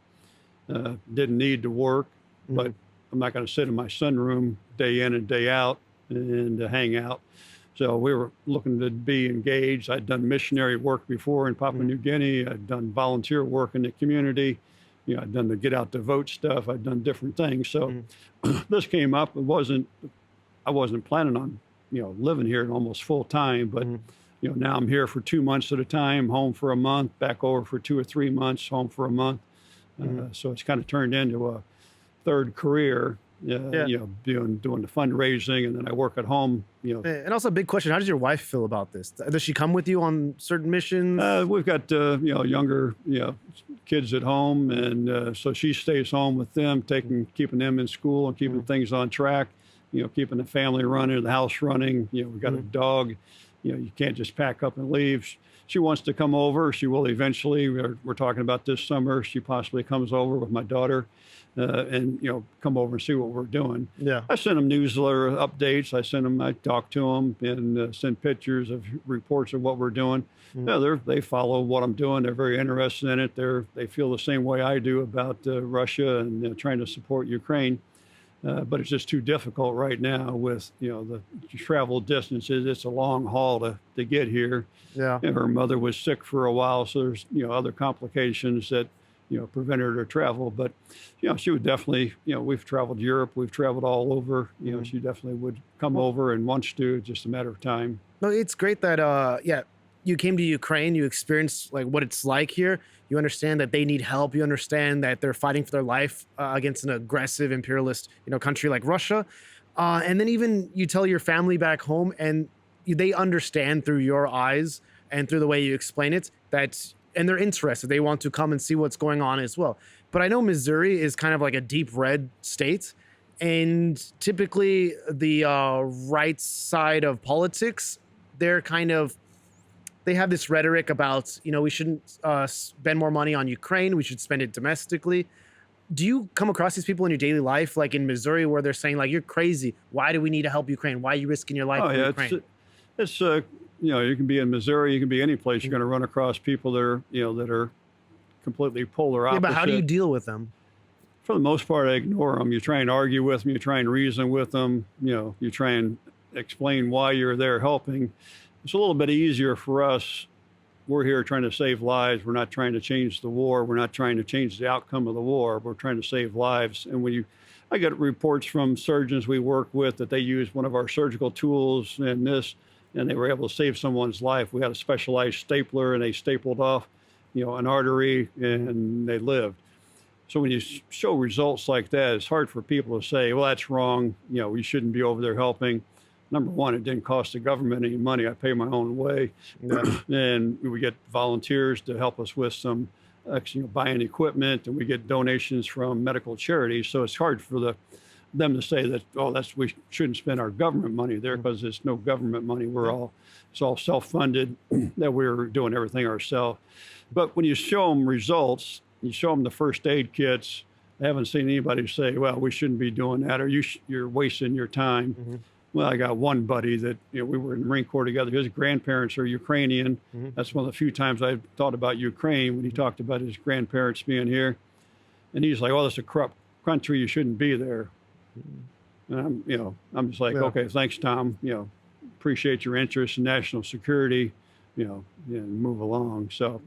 Didn't need to work, but I'm not going to sit in my sunroom day in and day out and hang out. So we were looking to be engaged. I'd done missionary work before in Papua New Guinea. I'd done volunteer work in the community. I'd done the get out to vote stuff. I'd done different things. So this came up. I wasn't planning on, living here almost full time, but now I'm here for 2 months at a time, home for a month, back over for 2 or 3 months, home for a month. So it's kind of turned into a third career. Doing the fundraising, and then I work at home. And also a big question: how does your wife feel about this? Does she come with you on certain missions? We've got younger kids at home, and so she stays home with them, keeping them in school and keeping things on track. Keeping the family running, the house running. We've got a dog. You can't just pack up and leave. She wants to come over. She will eventually. We're talking about this summer. She possibly comes over with my daughter. And come over and see what we're doing. I send them newsletter updates. I talk to them and send pictures of reports of what we're doing. They follow what I'm doing. They're very interested in it. They feel the same way I do about Russia and trying to support Ukraine. But it's just too difficult right now with the travel distances. It's a long haul to get here. And her mother was sick for a while, so there's other complications that prevented her to travel. But, she would definitely, we've traveled Europe, we've traveled all over, she definitely would come over and wants to, just a matter of time. No, it's great that, you came to Ukraine, you experienced like what it's like here. You understand that they need help. You understand that they're fighting for their life against an aggressive imperialist, country like Russia. And then even you tell your family back home and they understand through your eyes and through the way you explain it and they're interested. They want to come and see what's going on as well. But I know Missouri is kind of like a deep red state. And typically the right side of politics, they have this rhetoric about, we shouldn't spend more money on Ukraine. We should spend it domestically. Do you come across these people in your daily life, like in Missouri, where they're saying, like, you're crazy. Why do we need to help Ukraine? Why are you risking your life for Ukraine? It's you can be in Missouri, you can be any place. You're going to run across people that are completely polar opposite. Yeah, but how do you deal with them? For the most part, I ignore them. You try and argue with them. You try and reason with them. You try and explain why you're there helping. It's a little bit easier for us. We're here trying to save lives. We're not trying to change the war. We're not trying to change the outcome of the war. We're trying to save lives. And I get reports from surgeons we work with that they use one of our surgical tools and they were able to save someone's life. We had a specialized stapler and they stapled off, an artery and they lived. So when you show results like that, it's hard for people to say, well, that's wrong. We shouldn't be over there helping. Number one, it didn't cost the government any money. I pay my own way. And we get volunteers to help us with some, buying equipment, and we get donations from medical charities. So it's hard for them to say that, we shouldn't spend our government money there, because it's no government money. It's all self-funded, that we're doing everything ourselves. But when you show them results, you show them the first aid kits, I haven't seen anybody say, well, we shouldn't be doing that, or you're wasting your time. Well, I got one buddy that, we were in the Marine Corps together. His grandparents are Ukrainian. That's one of the few times I've thought about Ukraine, when he talked about his grandparents being here. And he's like, oh, that's a corrupt country. You shouldn't be there. And I'm just like, okay, thanks, Tom. Appreciate your interest in national security, move along. So,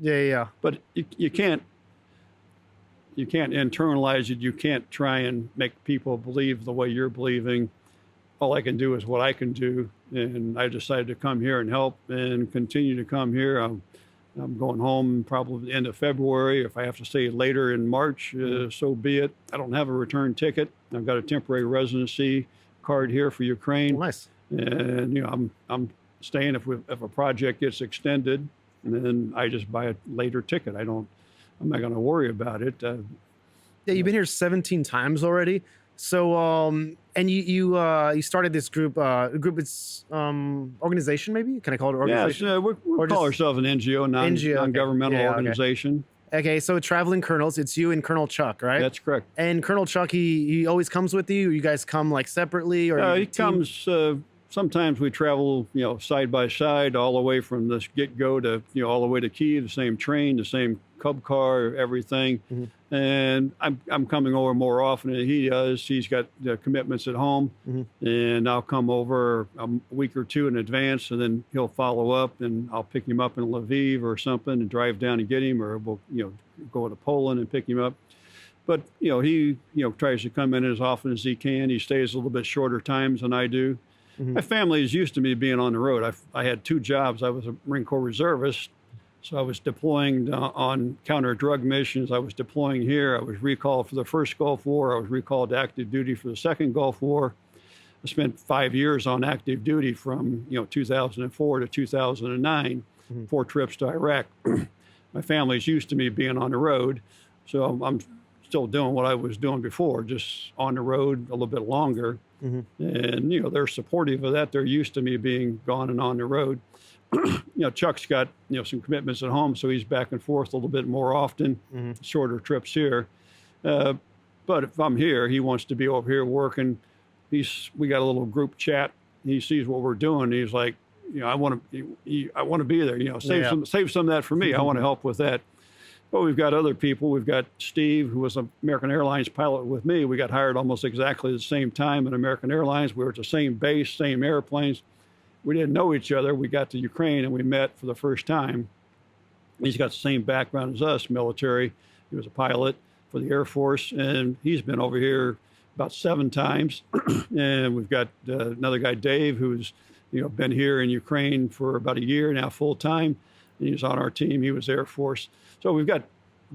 but you can't internalize it. You can't try and make people believe the way you're believing. All I can do is what I can do. And I decided to come here and help and continue to come here. I'm going home probably the end of February. If I have to stay later in March, so be it. I don't have a return ticket. I've got a temporary residency card here for Ukraine. Nice. And, I'm staying if a project gets extended, and then I just buy a later ticket. I'm not going to worry about it. You've been here 17 times already. So, and you started this group. It's organization, maybe? Can I call it organization? Yeah, we call ourselves an NGO, non-governmental organization. Okay, so Traveling Colonels, it's you and Colonel Chuck, right? That's correct. And Colonel Chuck, he always comes with you? Or you guys come like separately? Or he comes sometimes we travel, side by side all the way from the get-go to, all the way to Kyiv, the same train, the same Cub car, everything. And I'm coming over more often than he does. He's got commitments at home, and I'll come over a week or two in advance, and then he'll follow up, and I'll pick him up in Lviv or something and drive down and get him, or we'll, go to Poland and pick him up. But, he, tries to come in as often as he can. He stays a little bit shorter times than I do. My family is used to me being on the road. I had two jobs. I was a Marine Corps reservist, so I was deploying on counter-drug missions. I was deploying here. I was recalled for the first Gulf War. I was recalled to active duty for the second Gulf War. I spent 5 years on active duty from 2004 to 2009, 4 trips to Iraq. My family's used to me being on the road, so I'm still doing what I was doing before, just on the road a little bit longer. And, they're supportive of that. They're used to me being gone and on the road. Chuck's got, some commitments at home, so he's back and forth a little bit more often, shorter trips here. But if I'm here, he wants to be over here working. We got a little group chat. He sees what we're doing. He's like, I want to be there, save some of that for me. I want to help with that. But we've got other people. We've got Steve, who was an American Airlines pilot with me. We got hired almost exactly the same time at American Airlines. We were at the same base, same airplanes. We didn't know each other. We got to Ukraine and we met for the first time. He's got the same background as us, military. He was a pilot for the Air Force, and he's been over here about 7 times. And we've got another guy, Dave, who's been here in Ukraine for about a year now, full time. And he's on our team. He was Air Force. So we've got a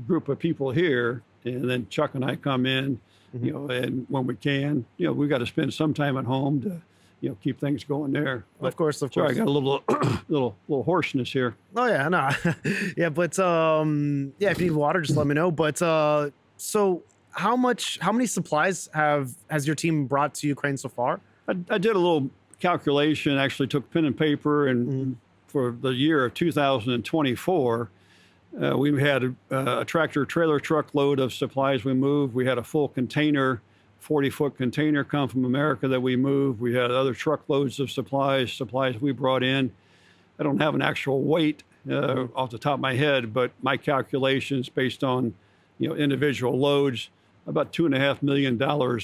group of people here, and then Chuck and I come in, and when we can, we've got to spend some time at home to, keep things going there. But, of course. Sorry, I got a little, little hoarseness here. Oh yeah, no, yeah, but if you need water, just let me know. But so how many supplies has your team brought to Ukraine so far? I did a little calculation. Actually, took pen and paper, and for the year of 2024. We had a tractor trailer truckload of supplies we moved. We had a full container, 40-foot container come from America that we moved. We had other truckloads of supplies we brought in. I don't have an actual weight off the top of my head, but my calculations based on individual loads, about $2.5 million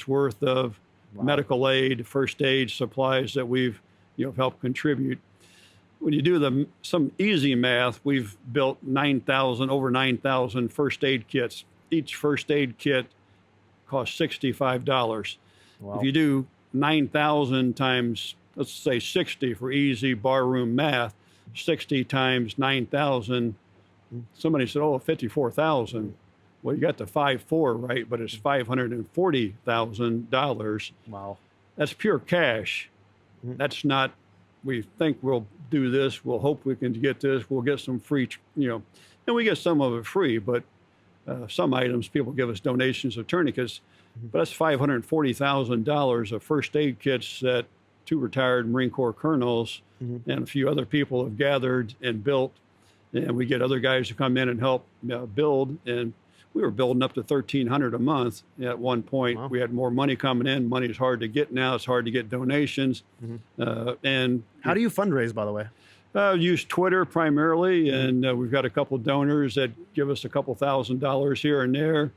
worth of medical aid, first aid supplies that we've helped contribute. When you do some easy math, we've built over 9,000 first aid kits. Each first aid kit costs $65. Wow. If you do 9,000 times, let's say 60 for easy barroom math, 60 times 9,000, somebody said, 54,000. Well, you got the 5.4 right, but it's $540,000. Wow. That's pure cash. That's not, we think we'll do this, we'll hope we can get this, we'll get some free, and we get some of it free, but some items people give us donations of tourniquets, but that's $540,000 of first aid kits that 2 retired Marine Corps colonels and a few other people have gathered and built, and we get other guys to come in and help build, and we were building up to $1,300 a month at one point. Wow. We had more money coming in. Money is hard to get now. It's hard to get donations. And how do you fundraise, by the way? Use Twitter primarily, and we've got a couple of donors that give us a couple $1,000s here and there.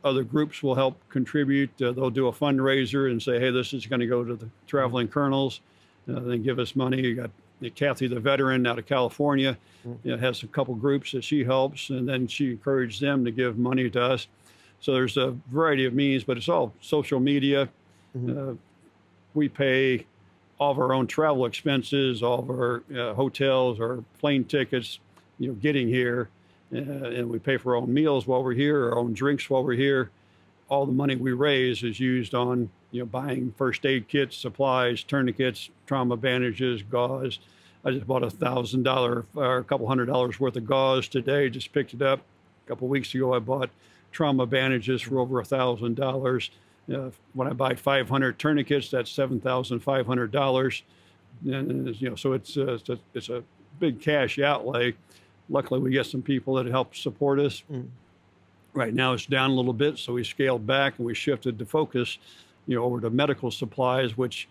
Other groups will help contribute. They'll do a fundraiser and say, hey, this is going to go to the traveling colonels. Then give us money. You got Kathy, the veteran out of California, has a couple groups that she helps, and then she encourages them to give money to us. So there's a variety of means, but it's all social media. We pay all of our own travel expenses, all of our hotels, our plane tickets, getting here, and we pay for our own meals while we're here, our own drinks while we're here. All the money we raise is used on buying first aid kits, supplies, tourniquets, trauma bandages, gauze. I just bought $1,000 or a couple $100 worth of gauze today. Just picked it up a couple weeks ago. I bought trauma bandages for over $1,000. When I buy 500 tourniquets, that's $7,500. And so it's a big cash outlay. Luckily, we get some people that help support us. Right now, it's down a little bit, so we scaled back and we shifted the focus, over to medical supplies, which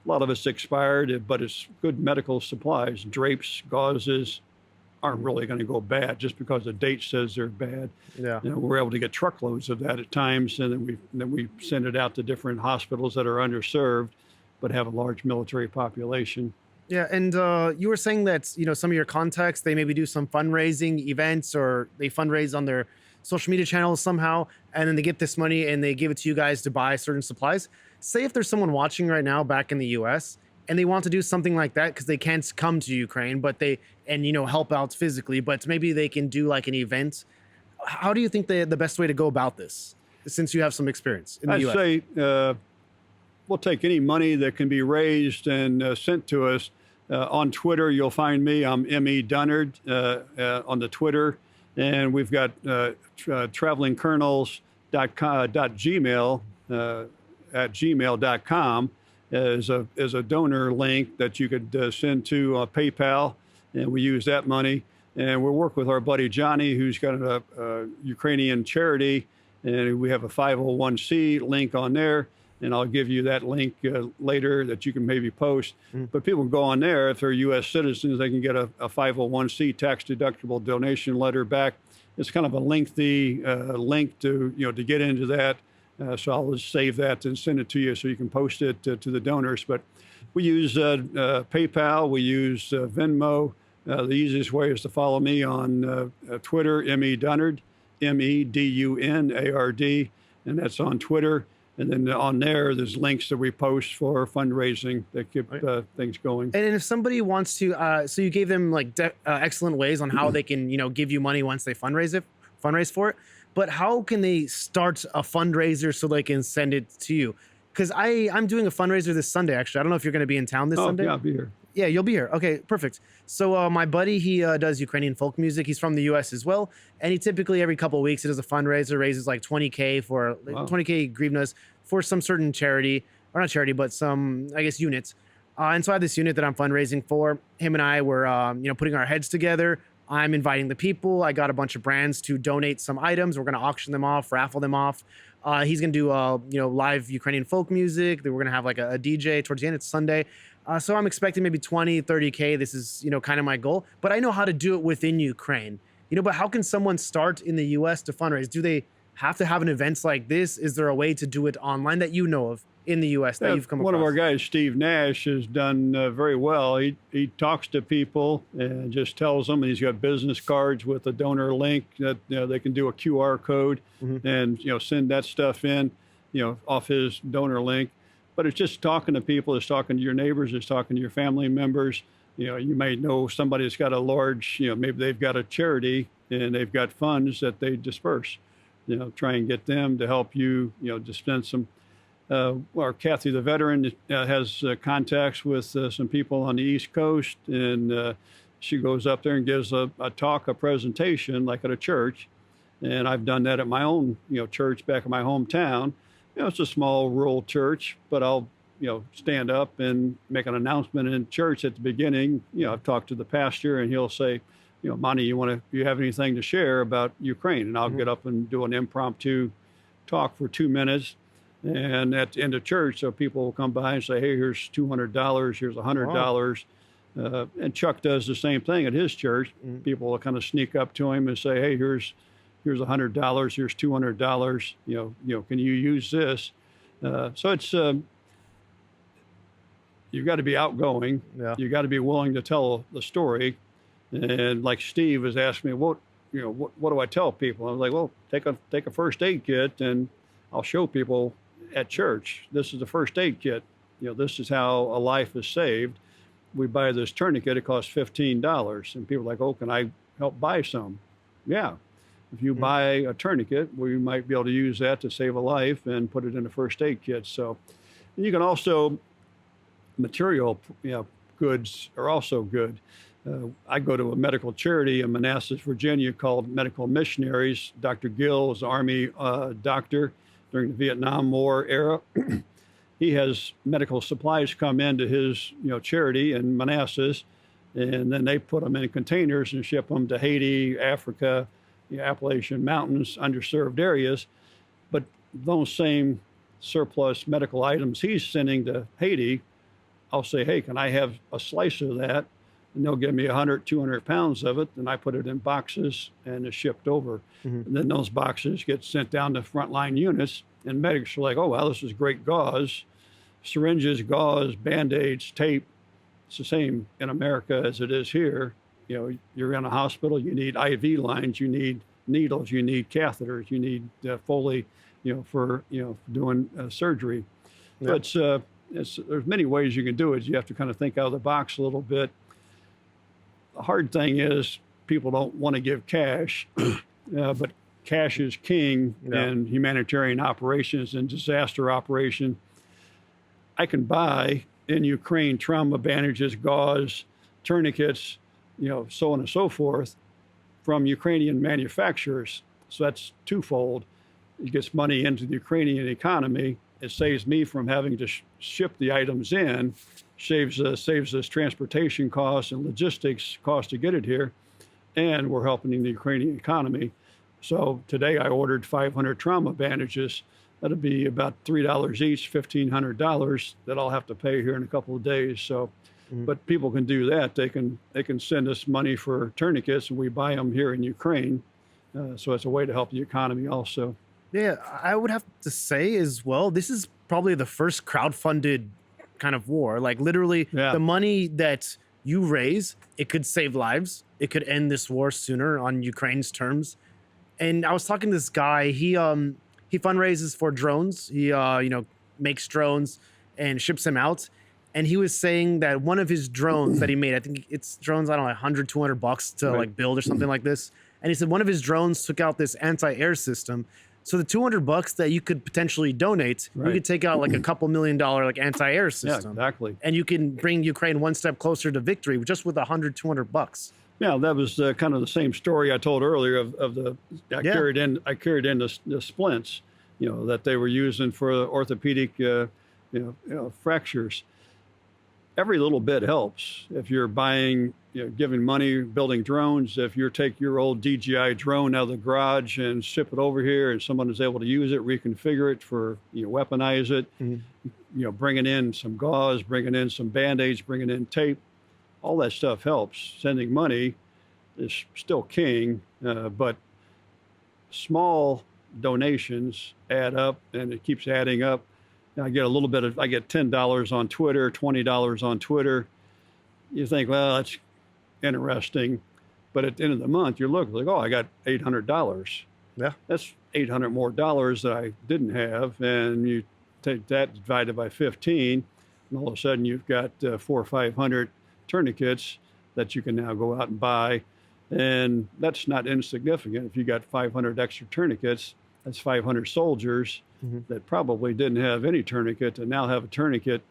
A lot of it's expired, but it's good medical supplies. Drapes, gauzes aren't really going to go bad just because the date says they're bad. Yeah. We're able to get truckloads of that at times, and then we send it out to different hospitals that are underserved, but have a large military population. Yeah, and you were saying that some of your contacts, they maybe do some fundraising events, or they fundraise on their social media channels somehow, and then they get this money and they give it to you guys to buy certain supplies. Say if there's someone watching right now back in the U.S. and they want to do something like that because they can't come to Ukraine, but help out physically, but maybe they can do like an event. How do you think the best way to go about this, since you have some experience in the U.S.? I'd say we'll take any money that can be raised and sent to us. On Twitter, you'll find me. I'm M.E. Dunnard on the Twitter. And we've got travelingcolonels.gmail at gmail.com as a donor link that you could send to PayPal. And we use that money. And we'll work with our buddy Johnny, who's got a Ukrainian charity. And we have a 501c link on there. And I'll give you that link later that you can maybe post. But people go on there. If they're U.S. citizens, they can get a 501c tax-deductible donation letter back. It's kind of a lengthy link to get into that. So I'll just save that and send it to you so you can post it to the donors. But we use PayPal. We use Venmo. The easiest way is to follow me on Twitter, M.E. Dunnard, MEDUNARD, and that's on Twitter. And then on there's links that we post for fundraising that keep things going. And if somebody wants to, so you gave them like excellent ways on how they can, give you money once they fundraise for it. But how can they start a fundraiser so they can send it to you? Because I'm doing a fundraiser this Sunday, actually. I don't know if you're going to be in town this Sunday. Yeah, I'll be here. Yeah, you'll be here. Okay, perfect. So my buddy, he does Ukrainian folk music. He's from the U.S. as well. And he typically every couple of weeks, he does a fundraiser, raises like 20K for 20K grivnas for some certain charity, or not charity, but some, I guess, units. And so I have this unit that I'm fundraising for. Him and I were, putting our heads together. I'm inviting the people. I got a bunch of brands to donate some items. We're going to auction them off, raffle them off. He's going to do, live Ukrainian folk music. Then we're going to have like a DJ towards the end. It's Sunday. So I'm expecting maybe 20, 30K. This is, kind of my goal. But I know how to do it within Ukraine. But how can someone start in the U.S. to fundraise? Do they have to have an event like this? Is there a way to do it online that you know of in the U.S. that you've come across? One of our guys, Steve Nash, has done very well. He talks to people and just tells them, and he's got business cards with a donor link that they can do a QR code and send that stuff in, off his donor link. But it's just talking to people. It's talking to your neighbors. It's talking to your family members. You may know somebody that's got a large, maybe they've got a charity and they've got funds that they disperse. Try and get them to help you, dispense some. Our Kathy the veteran has contacts with some people on the East Coast, and she goes up there and gives a talk, a presentation, like at a church. And I've done that at my own, church back in my hometown. It's a small rural church, but I'll, stand up and make an announcement in church at the beginning. I've talked to the pastor, and he'll say, Monty, you have anything to share about Ukraine? And I'll get up and do an impromptu talk for 2 minutes. And at the end of church, so people will come by and say, hey, here's $200, here's $100. Wow. And Chuck does the same thing at his church. People will kind of sneak up to him and say, hey, here's $100, here's $200, can you use this? So it's, you've got to be outgoing. Yeah. You've got to be willing to tell the story. And like Steve has asked me, what do I tell people? I was like, well, take a first aid kit, and I'll show people at church. This is the first aid kit. This is how a life is saved. We buy this tourniquet. It costs $15, and people are like, oh, can I help buy some? Yeah. If you buy a tourniquet, we might be able to use that to save a life and put it in a first aid kit. So, and you can also material, goods are also good. I go to a medical charity in Manassas, Virginia called Medical Missionaries. Dr. Gill is an Army doctor during the Vietnam War era. He has medical supplies come into his charity in Manassas, and then they put them in containers and ship them to Haiti, Africa, Appalachian Mountains, underserved areas. But those same surplus medical items he's sending to Haiti, I'll say, hey, can I have a slice of that? And they'll give me 100, 200 pounds of it. And I put it in boxes and it's shipped over. Mhm. And then those boxes get sent down to frontline units. And medics are like, oh, wow, this is great gauze. Syringes, gauze, Band-Aids, tape. It's the same in America as it is here. You know, you're in a hospital, you need IV lines, you need needles, you need catheters, you need Foley, for doing surgery. Yeah. But there's many ways you can do it. You have to kind of think out of the box a little bit. The hard thing is people don't want to give cash, but cash is king in humanitarian operations and disaster operation. I can buy in Ukraine trauma bandages, gauze, tourniquets, so on and so forth from Ukrainian manufacturers. So that's twofold. It gets money into the Ukrainian economy. It saves me from having to ship the items in, saves us transportation costs and logistics costs to get it here, and we're helping the Ukrainian economy. So today I ordered 500 trauma bandages. That'll be about $3 each, $1,500 that I'll have to pay here in a couple of days. So, but people can do that. They can send us money for tourniquets, and we buy them here in Ukraine. So it's a way to help the economy also. Yeah, I would have to say as well, this is probably the first crowdfunded kind of war. Like literally the money that you raise, it could save lives. It could end this war sooner on Ukraine's terms. And I was talking to this guy, he fundraises for drones. He, makes drones and ships them out. And he was saying that one of his drones that he made, I think it's drones, I don't know, $100, $200 to like build or something like this. And he said one of his drones took out this anti-air system. So the $200 that you could potentially donate, you could take out like a couple $1 million like anti-air system. Yeah, exactly. And you can bring Ukraine one step closer to victory just with $100, $200. Yeah, that was kind of the same story I told earlier of the carried in the splints, that they were using for orthopedic, fractures. Every little bit helps. If you're buying, giving money, building drones, if you take your old DJI drone out of the garage and ship it over here and someone is able to use it, reconfigure it for, weaponize it, bringing in some gauze, bringing in some Band-Aids, bringing in tape, all that stuff helps. Sending money is still king, but small donations add up and it keeps adding up. I get I get $10 on Twitter, $20 on Twitter. You think, well, that's interesting. But at the end of the month, you look like, oh, I got $800. Yeah. That's $800 more dollars that I didn't have. And you take that divided by 15, and all of a sudden you've got 400 or 500 tourniquets that you can now go out and buy. And that's not insignificant. If you got 500 extra tourniquets, that's 500 soldiers that probably didn't have any tourniquet and now have a tourniquet.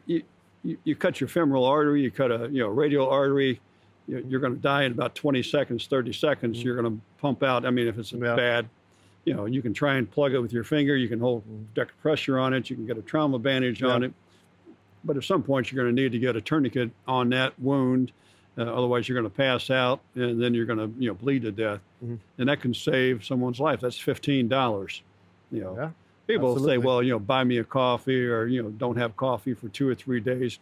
You cut your femoral artery, you cut a radial artery, you're going to die in about 20 seconds, 30 seconds. You're going to pump out. I mean, if it's bad, you can try and plug it with your finger. You can hold direct pressure on it. You can get a trauma bandage on it. But at some point, you're going to need to get a tourniquet on that wound. Otherwise, you're going to pass out, and then you're going to bleed to death. And that can save someone's life. That's $15. People absolutely. say, well, buy me a coffee, or don't have coffee for 2 or 3 days.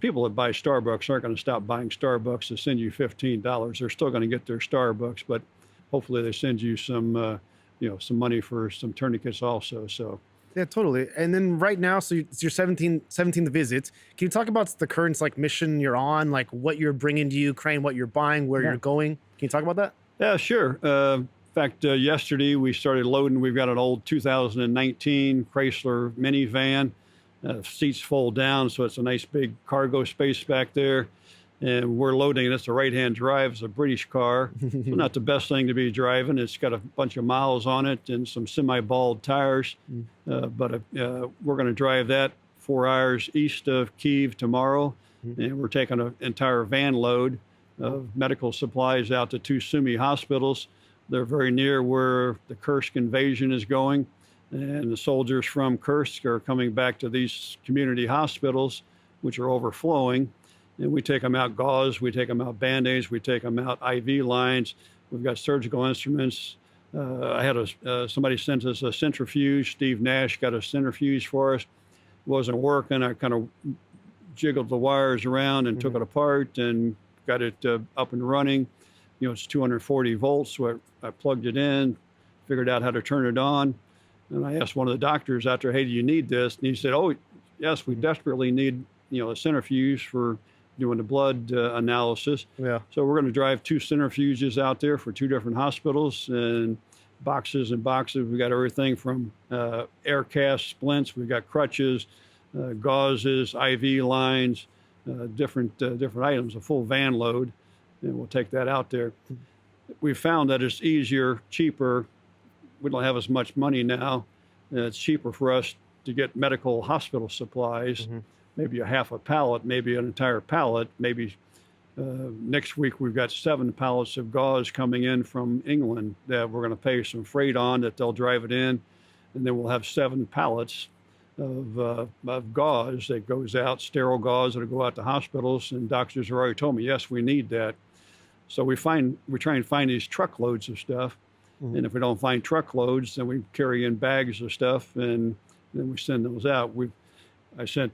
People that buy Starbucks aren't going to stop buying Starbucks to send you $15. They're still going to get their Starbucks, but hopefully they send you some some money for some tourniquets also. So. Yeah, totally. And then right now, so it's your 17th visit. Can you talk about the current mission you're on, like what you're bringing to Ukraine, what you're buying, where you're going? Can you talk about that? Yeah, sure. In fact, yesterday we started loading. We've got an old 2019 Chrysler minivan. Seats fold down, so it's a nice big cargo space back there. And we're loading it. It's a right-hand drive. It's a British car. So not the best thing to be driving. It's got a bunch of miles on it and some semi-bald tires. But we're going to drive that 4 hours east of Kyiv tomorrow. And we're taking an entire van load of medical supplies out to 2 Sumy hospitals. They're very near where the Kursk invasion is going. And the soldiers from Kursk are coming back to these community hospitals, which are overflowing. And we take them out gauze, we take them out Band-Aids, we take them out IV lines. We've got surgical instruments. I had somebody sent us a centrifuge. Steve Nash got a centrifuge for us. It wasn't working. I kind of jiggled the wires around and took it apart and got it up and running. You know, it's 240 volts, so I plugged it in, figured out how to turn it on. And I asked one of the doctors out there, hey, do you need this? And he said, oh, yes, we desperately need, you know, a centrifuge for doing the blood analysis. Yeah. So we're going to drive 2 centrifuges out there for 2 different hospitals, and boxes and boxes. We got everything from air cast splints. We've got crutches, gauzes, IV lines, different items, a full van load, and we'll take that out there. We found that it's easier, cheaper. We don't have as much money now. It's cheaper for us to get medical hospital supplies, maybe a half a pallet, maybe an entire pallet. Maybe next week we've got 7 pallets of gauze coming in from England that we're going to pay some freight on, that they'll drive it in, and then we'll have 7 pallets of gauze that goes out, sterile gauze that'll go out to hospitals. And doctors have already told me, yes, we need that. So we try and find these truckloads of stuff. And if we don't find truckloads, then we carry in bags of stuff, and then we send those out. I sent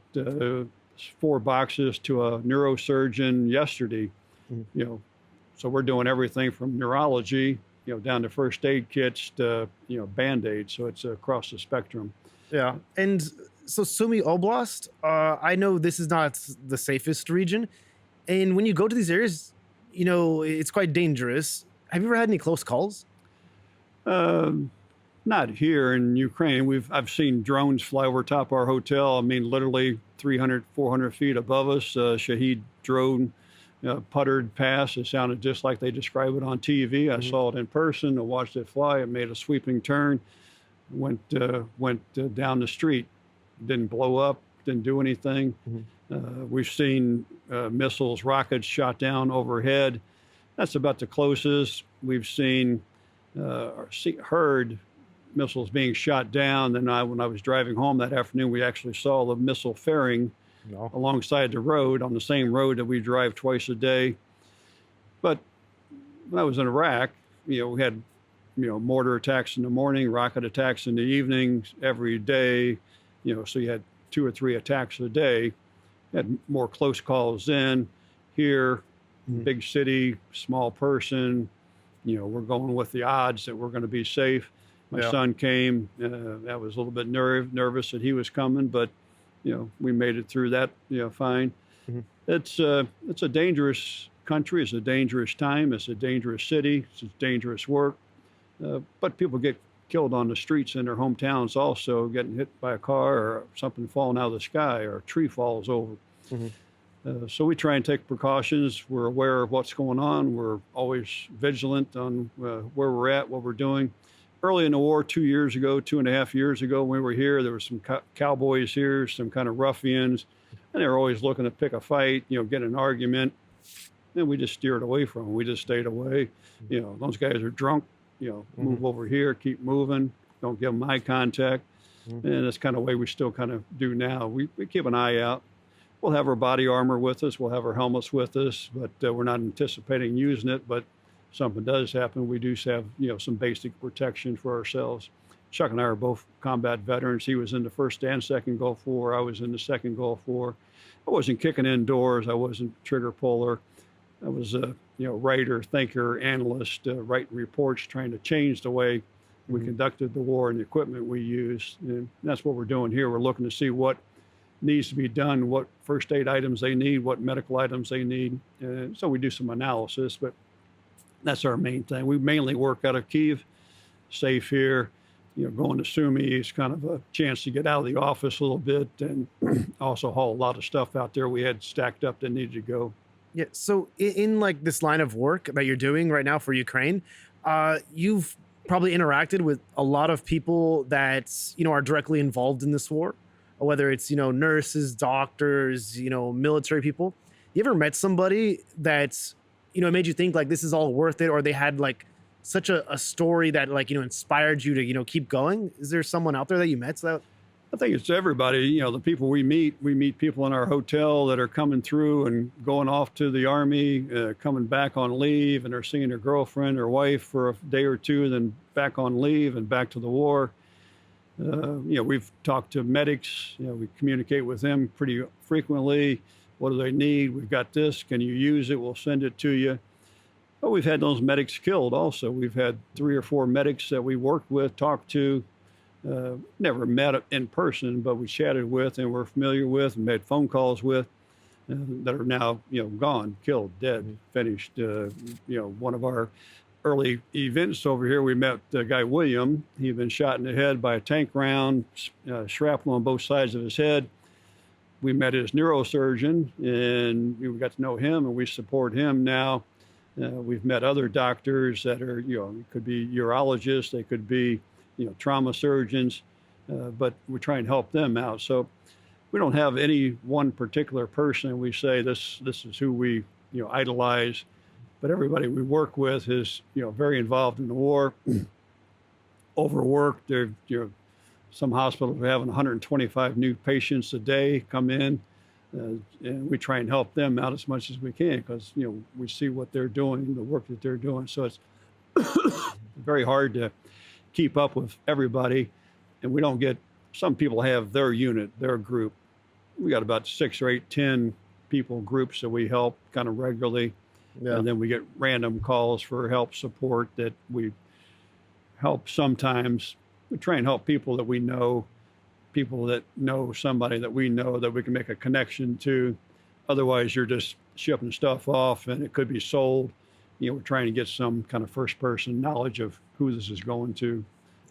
4 boxes to a neurosurgeon yesterday. You know, so we're doing everything from neurology, you know, down to first aid kits to, you know, Band-Aids. So it's across the spectrum. Yeah. And so Sumy Oblast, I know this is not the safest region. And when you go to these areas, you know, it's quite dangerous. Have you ever had any close calls? Not here in Ukraine. I've seen drones fly over top our hotel. I mean, literally 300, 400 feet above us. Shahed drone puttered past. It sounded just like they describe it on TV. I saw it in person. I watched it fly. It made a sweeping turn, went down the street. Didn't blow up. Didn't do anything. We've seen missiles, rockets shot down overhead. That's about the closest. We've seen heard missiles being shot down. Then when I was driving home that afternoon, we actually saw the missile fairing alongside the road, on the same road that we drive twice a day. But when I was in Iraq, you know, we had, you know, mortar attacks in the morning, rocket attacks in the evening, every day. You know, so you had 2 or 3 attacks a day. Had more close calls in. Here, big city, small person. You know, we're going with the odds that we're going to be safe. My son came. I was a little bit nervous that he was coming, but, you know, we made it through that, you know, fine. It's a dangerous country. It's a dangerous time. It's a dangerous city. It's dangerous work. But people get killed on the streets in their hometowns also, getting hit by a car or something falling out of the sky or a tree falls over. So we try and take precautions. We're aware of what's going on. We're always vigilant on where we're at, what we're doing. Early in the war, 2 years ago, 2.5 years ago, when we were here, there were some cowboys here, some kind of ruffians, and they were always looking to pick a fight, you know, get an argument. And we just steered away from them. We just stayed away. You know, those guys are drunk. You know, move over here, keep moving. Don't give them eye contact. And that's kind of the way we still kind of do now. We keep an eye out. We'll have our body armor with us. We'll have our helmets with us, but we're not anticipating using it. But if something does happen, we do have, you know, some basic protection for ourselves. Chuck and I are both combat veterans. He was in the first and second Gulf War. I was in the second Gulf War. I wasn't kicking in doors. I wasn't trigger puller. I was a, you know, writer, thinker, analyst, writing reports, trying to change the way we conducted the war and the equipment we used. And that's what we're doing here. We're looking to see what needs to be done, what first aid items they need, what medical items they need. And so we do some analysis, but that's our main thing. We mainly work out of Kyiv, safe here. You know, going to Sumy is kind of a chance to get out of the office a little bit and also haul a lot of stuff out there we had stacked up that needed to go. Yeah. So in like this line of work that you're doing right now for Ukraine, you've probably interacted with a lot of people that, you know, are directly involved in this war, whether it's, you know, nurses, doctors, you know, military people. You ever met somebody that's, you know, made you think like this is all worth it, or they had like such a story that like, you know, inspired you to, you know, keep going? Is there someone out there that you met? I think it's everybody. You know, the people we meet people in our hotel that are coming through and going off to the Army, coming back on leave, and are seeing their girlfriend or wife for a day or two, then back on leave and back to the war. We've talked to medics. We communicate with them pretty frequently. What do they need? We've got this. Can you use it? We'll send it to you. But we've had those medics killed also. We've had 3 or 4 medics that we worked with, talked to, never met in person, but we chatted with and were familiar with and made phone calls with that are now, gone, killed, dead, finished. One of our early events over here, we met the guy William. He'd been shot in the head by a tank round, shrapnel on both sides of his head. We met his neurosurgeon, and we got to know him, and we support him now. We've met other doctors that are, it could be urologists, they could be, trauma surgeons, but we try and help them out. So we don't have any one particular person. We say this is who we, idolize. But everybody we work with is, very involved in the war, overworked. They're, some hospitals are having 125 new patients a day come in, and we try and help them out as much as we can because, we see what they're doing, the work that they're doing. So it's very hard to keep up with everybody, and we don't get. Some people have their unit, their group. We got about 6 or 8, 10 people groups that we help kind of regularly. Yeah. And then we get random calls for help support that we help sometimes. We try and help people that we know, people that know somebody that we know that we can make a connection to. Otherwise, you're just shipping stuff off and it could be sold. We're trying to get some kind of first person knowledge of who this is going to.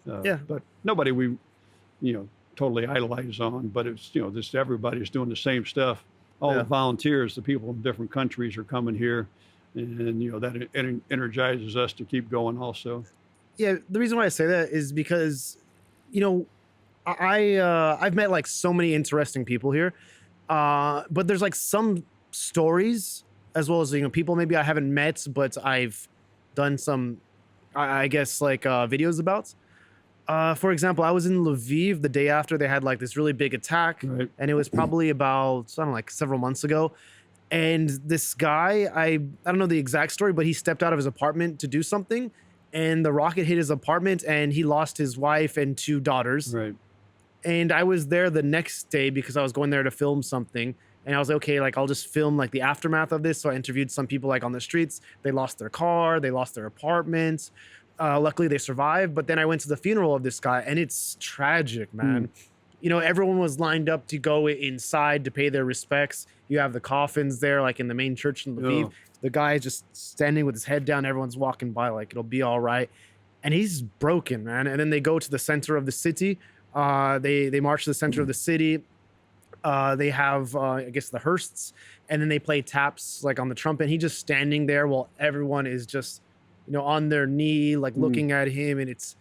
But nobody we, totally idolize on, but it's, just everybody's doing the same stuff. All the volunteers, the people in different countries are coming here. And, that energizes us to keep going also. Yeah, the reason why I say that is because, I've met like so many interesting people here, but there's like some stories as well as, people maybe I haven't met, but I've done some, I guess, like videos about. For example, I was in Lviv the day after they had like this really big attack, right. And it was probably about, I don't know, like several months ago. And this guy, I don't know the exact story, but he stepped out of his apartment to do something, and the rocket hit his apartment, and he lost his wife and 2 daughters. Right. And I was there the next day because I was going there to film something, and I was like, okay, like I'll just film like the aftermath of this. So I interviewed some people like on the streets. They lost their car, they lost their apartment. Luckily, they survived. But then I went to the funeral of this guy, and it's tragic, man. Everyone was lined up to go inside to pay their respects. You have the coffins there, like in the main church in Lviv. The guy is just standing with his head down. Everyone's walking by, like it'll be all right. And he's broken, man. And then they go to the center of the city. They march to the center of the city. They have, I guess, the hearses, and then they play taps like on the trumpet. He just standing there while everyone is just, on their knee, like looking at him, and it's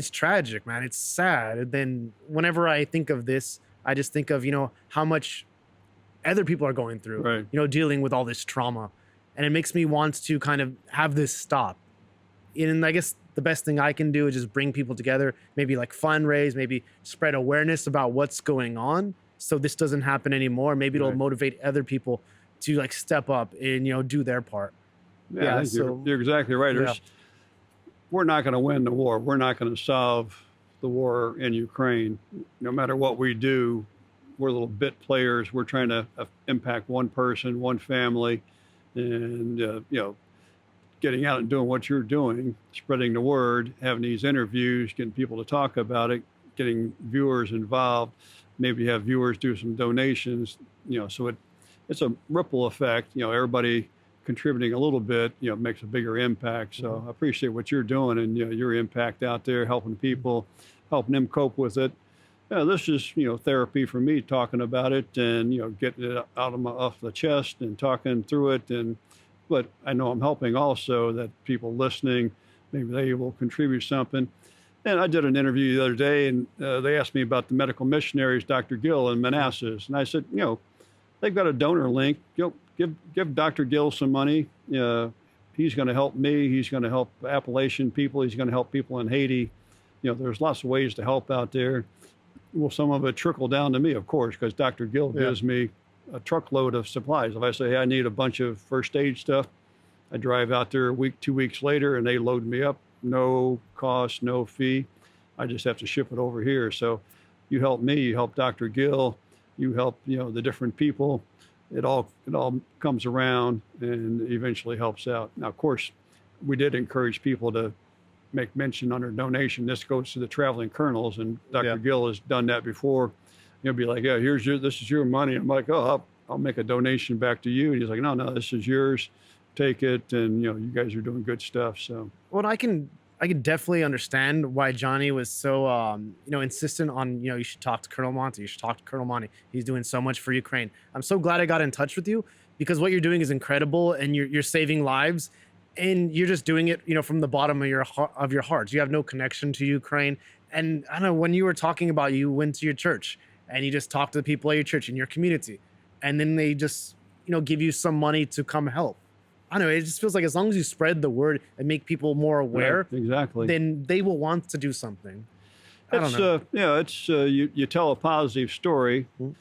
tragic, man. It's sad. And then whenever I think of this, I just think of, how much other people are going through, right. Dealing with all this trauma. And it makes me want to kind of have this stop. And I guess the best thing I can do is just bring people together, maybe like fundraise, maybe spread awareness about what's going on so this doesn't happen anymore. Maybe it'll motivate other people to like step up and, do their part. Yeah, so you're exactly right. We're not going to win the war. We're not going to solve the war in Ukraine. No matter what we do, we're little bit players. We're trying to impact one person, one family, and, getting out and doing what you're doing, spreading the word, having these interviews, getting people to talk about it, getting viewers involved, maybe have viewers do some donations, so it's a ripple effect, everybody contributing a little bit, makes a bigger impact. So I appreciate what you're doing and your impact out there, helping people, helping them cope with it. This is therapy for me, talking about it and getting it out of off the chest and talking through it. But I know I'm helping also that people listening, maybe they will contribute something. And I did an interview the other day, and they asked me about the medical missionaries, Dr. Gill in Manassas, and I said, they've got a donor link. Give Dr. Gill some money. He's going to help me. He's going to help Appalachian people. He's going to help people in Haiti. There's lots of ways to help out there. Will some of it trickle down to me, of course, because Dr. Gill gives me a truckload of supplies. If I say, hey, I need a bunch of first aid stuff, I drive out there a week, 2 weeks later, and they load me up. No cost, no fee. I just have to ship it over here. So you help me, you help Dr. Gill, you help, the different people. It all comes around and eventually helps out. Now, of course, we did encourage people to make mention on their donation. This goes to the traveling colonels, and Dr. Gill has done that before. He'll be like, yeah, this is your money. I'm like, oh, I'll make a donation back to you. And he's like, no, this is yours. Take it. And, you guys are doing good stuff. So, Well, I can definitely understand why Johnny was so insistent on, you should talk to Colonel Monty. You should talk to Colonel Monty. He's doing so much for Ukraine. I'm so glad I got in touch with you, because what you're doing is incredible, and you're saving lives, and you're just doing it, from the bottom of your heart. You have no connection to Ukraine. And I don't know, when you were talking about, you went to your church and you just talked to the people at your church in your community, and then they just, give you some money to come help. I don't know, it just feels like as long as you spread the word and make people more aware, exactly, then they will want to do something. I don't know. You tell a positive story. Mm-hmm.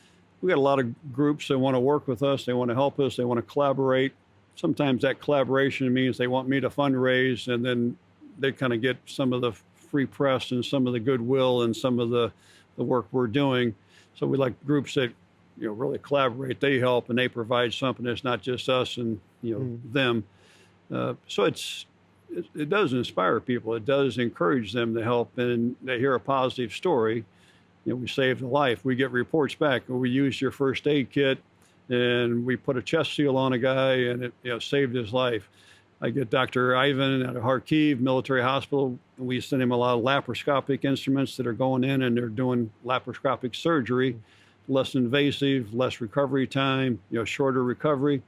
We got a lot of groups that want to work with us. They want to help us. They want to collaborate. Sometimes that collaboration means they want me to fundraise, and then they kind of get some of the free press and some of the goodwill and some of the work we're doing. So we like groups that, really collaborate. They help and they provide something. It's not just us and, them. So it does inspire people. It does encourage them to help, and they hear a positive story. We saved a life. We get reports back. We used your first aid kit, and we put a chest seal on a guy, and it saved his life. I get Dr. Ivan out of Kharkiv Military Hospital. We send him a lot of laparoscopic instruments that are going in, and they're doing laparoscopic surgery, less invasive, less recovery time, shorter recovery.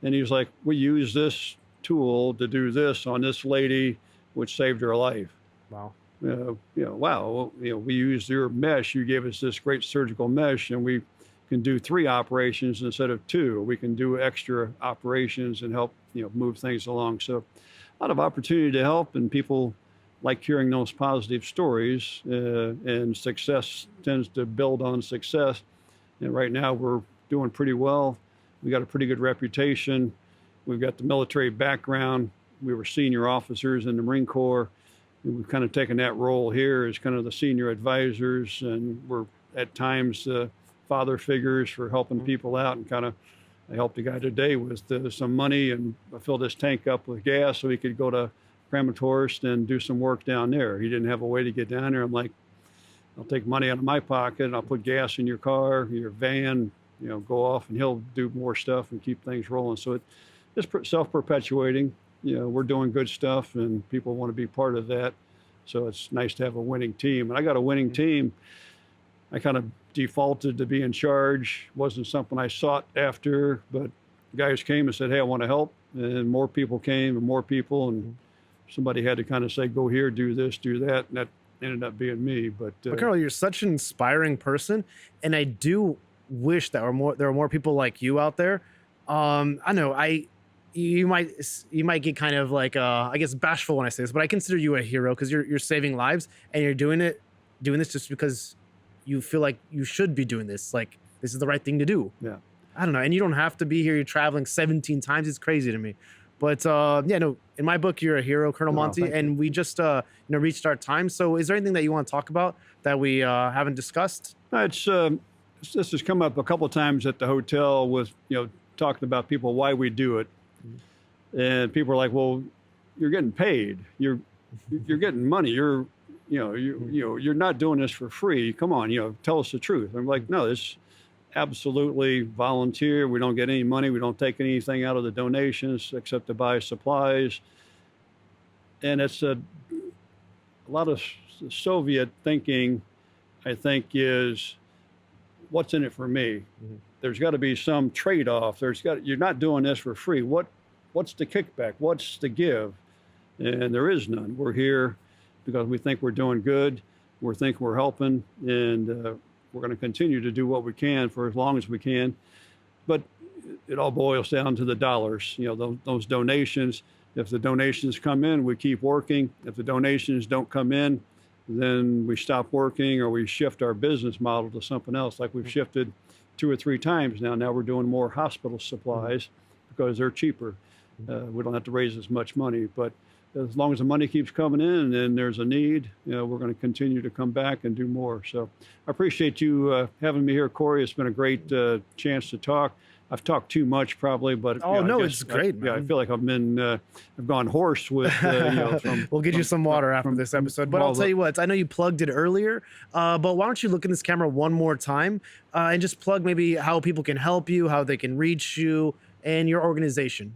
And he was like, we use this tool to do this on this lady, which saved her life. Wow. Wow. We used your mesh. You gave us this great surgical mesh, and we can do 3 operations instead of 2. We can do extra operations and help, move things along. So a lot of opportunity to help, and people like hearing those positive stories, and success tends to build on success. And right now we're doing pretty well. We got a pretty good reputation. We've got the military background. We were senior officers in the Marine Corps. And we've kind of taken that role here as kind of the senior advisors, and we're at times father figures for helping people out. And kind of, I helped a guy today with some money, and I filled his tank up with gas so he could go to Kramatorsk and do some work down there. He didn't have a way to get down there. I'm like, I'll take money out of my pocket and I'll put gas in your car, your van, go off, and he'll do more stuff and keep things rolling. So it's self-perpetuating. We're doing good stuff, and people want to be part of that. So it's nice to have a winning team. And I got a winning team. I kind of defaulted to be in charge. Wasn't something I sought after, but guys came and said, hey, I want to help. And more people came, and more people, and somebody had to kind of say, go here, do this, do that. And that ended up being me. But Carl, you're such an inspiring person, and I do wish that there are more people like you out there. I know you might get kind of like I guess bashful when I say this, but I consider you a hero, because you're saving lives, and you're doing this just because you feel like you should be doing this. Like, this is the right thing to do. Yeah. I don't know. And you don't have to be here. You're traveling 17 times. It's crazy to me. But in my book, you're a hero, Colonel Monty, and we just reached our time. So is there anything that you want to talk about that we haven't discussed? This has come up a couple of times at the hotel with, talking about people, why we do it. And people are like, well, you're getting paid. You're getting money. You're not doing this for free. Come on, tell us the truth. I'm like, no, this absolutely volunteer. We don't get any money. We don't take anything out of the donations except to buy supplies. And it's a lot of Soviet thinking, I think, is what's in it for me? Mm-hmm. There's got to be some trade-off. You're not doing this for free. What's the kickback? What's the give? And there is none. We're here because we think we're doing good. We think we're helping, and we're going to continue to do what we can for as long as we can. But it all boils down to the dollars. Those donations. If the donations come in, we keep working. If the donations don't come in, then we stop working, or we shift our business model to something else. Like we've shifted 2 or 3 times now. Now we're doing more hospital supplies because they're cheaper. We don't have to raise as much money. But as long as the money keeps coming in and there's a need, we're going to continue to come back and do more. So I appreciate you having me here, Corey. It's been a great chance to talk. I've talked too much probably, but it's great, man. I feel like I've gone hoarse with. We'll get you some water after this episode. But I'll tell you what, I know you plugged it earlier, but why don't you look in this camera one more time and just plug maybe how people can help you, how they can reach you and your organization.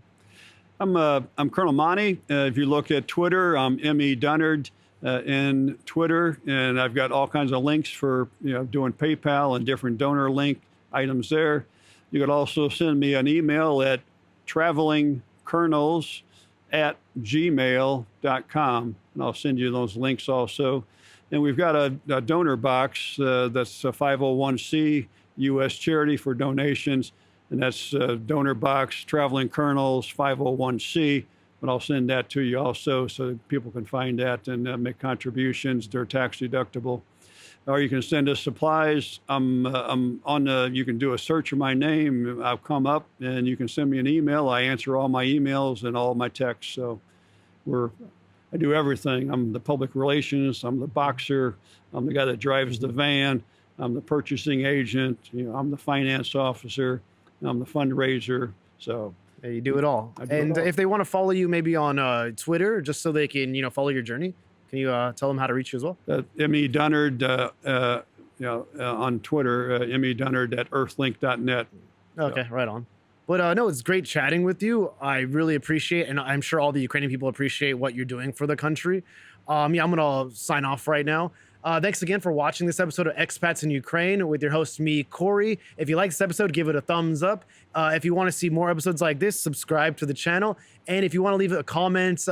I'm Colonel Monty. If you look at Twitter, I'm M.E. Dunnard in Twitter, and I've got all kinds of links for doing PayPal and different donor link items there. You could also send me an email at travelingcolonels@gmail.com, and I'll send you those links also. And we've got a donor box that's a 501c U.S. charity for donations, and that's donor box Traveling Colonels 501c. But I'll send that to you also so that people can find that and make contributions. They're tax deductible. Or you can send us supplies. I'm on you can do a search of my name. I'll come up, and you can send me an email. I answer all my emails and all my texts. So I do everything. I'm the public relations. I'm the boxer. I'm the guy that drives the van. I'm the purchasing agent. I'm the finance officer. I'm the fundraiser. So yeah, you do it all. And if they want to follow you maybe on Twitter, just so they can follow your journey, can you tell them how to reach you as well? M.E. Dunnard, on Twitter, M.E. Dunnard at earthlink.net. Okay, right on. But no, it's great chatting with you. I really appreciate, and I'm sure all the Ukrainian people appreciate what you're doing for the country. I'm going to sign off right now. Thanks again for watching this episode of Expats in Ukraine with your host, me, Corey. If you like this episode, give it a thumbs up. If you want to see more episodes like this, subscribe to the channel. And if you want to leave a comment,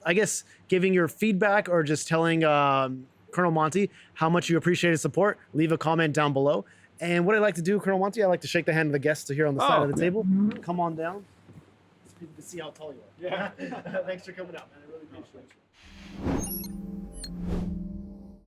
I guess giving your feedback or just telling Colonel Monty how much you appreciate his support, leave a comment down below. And what I like to do, Colonel Monty, I like to shake the hand of the guests here on the side of the table. Come on down so people can see how tall you are. Yeah. Thanks for coming out, man. I really appreciate it.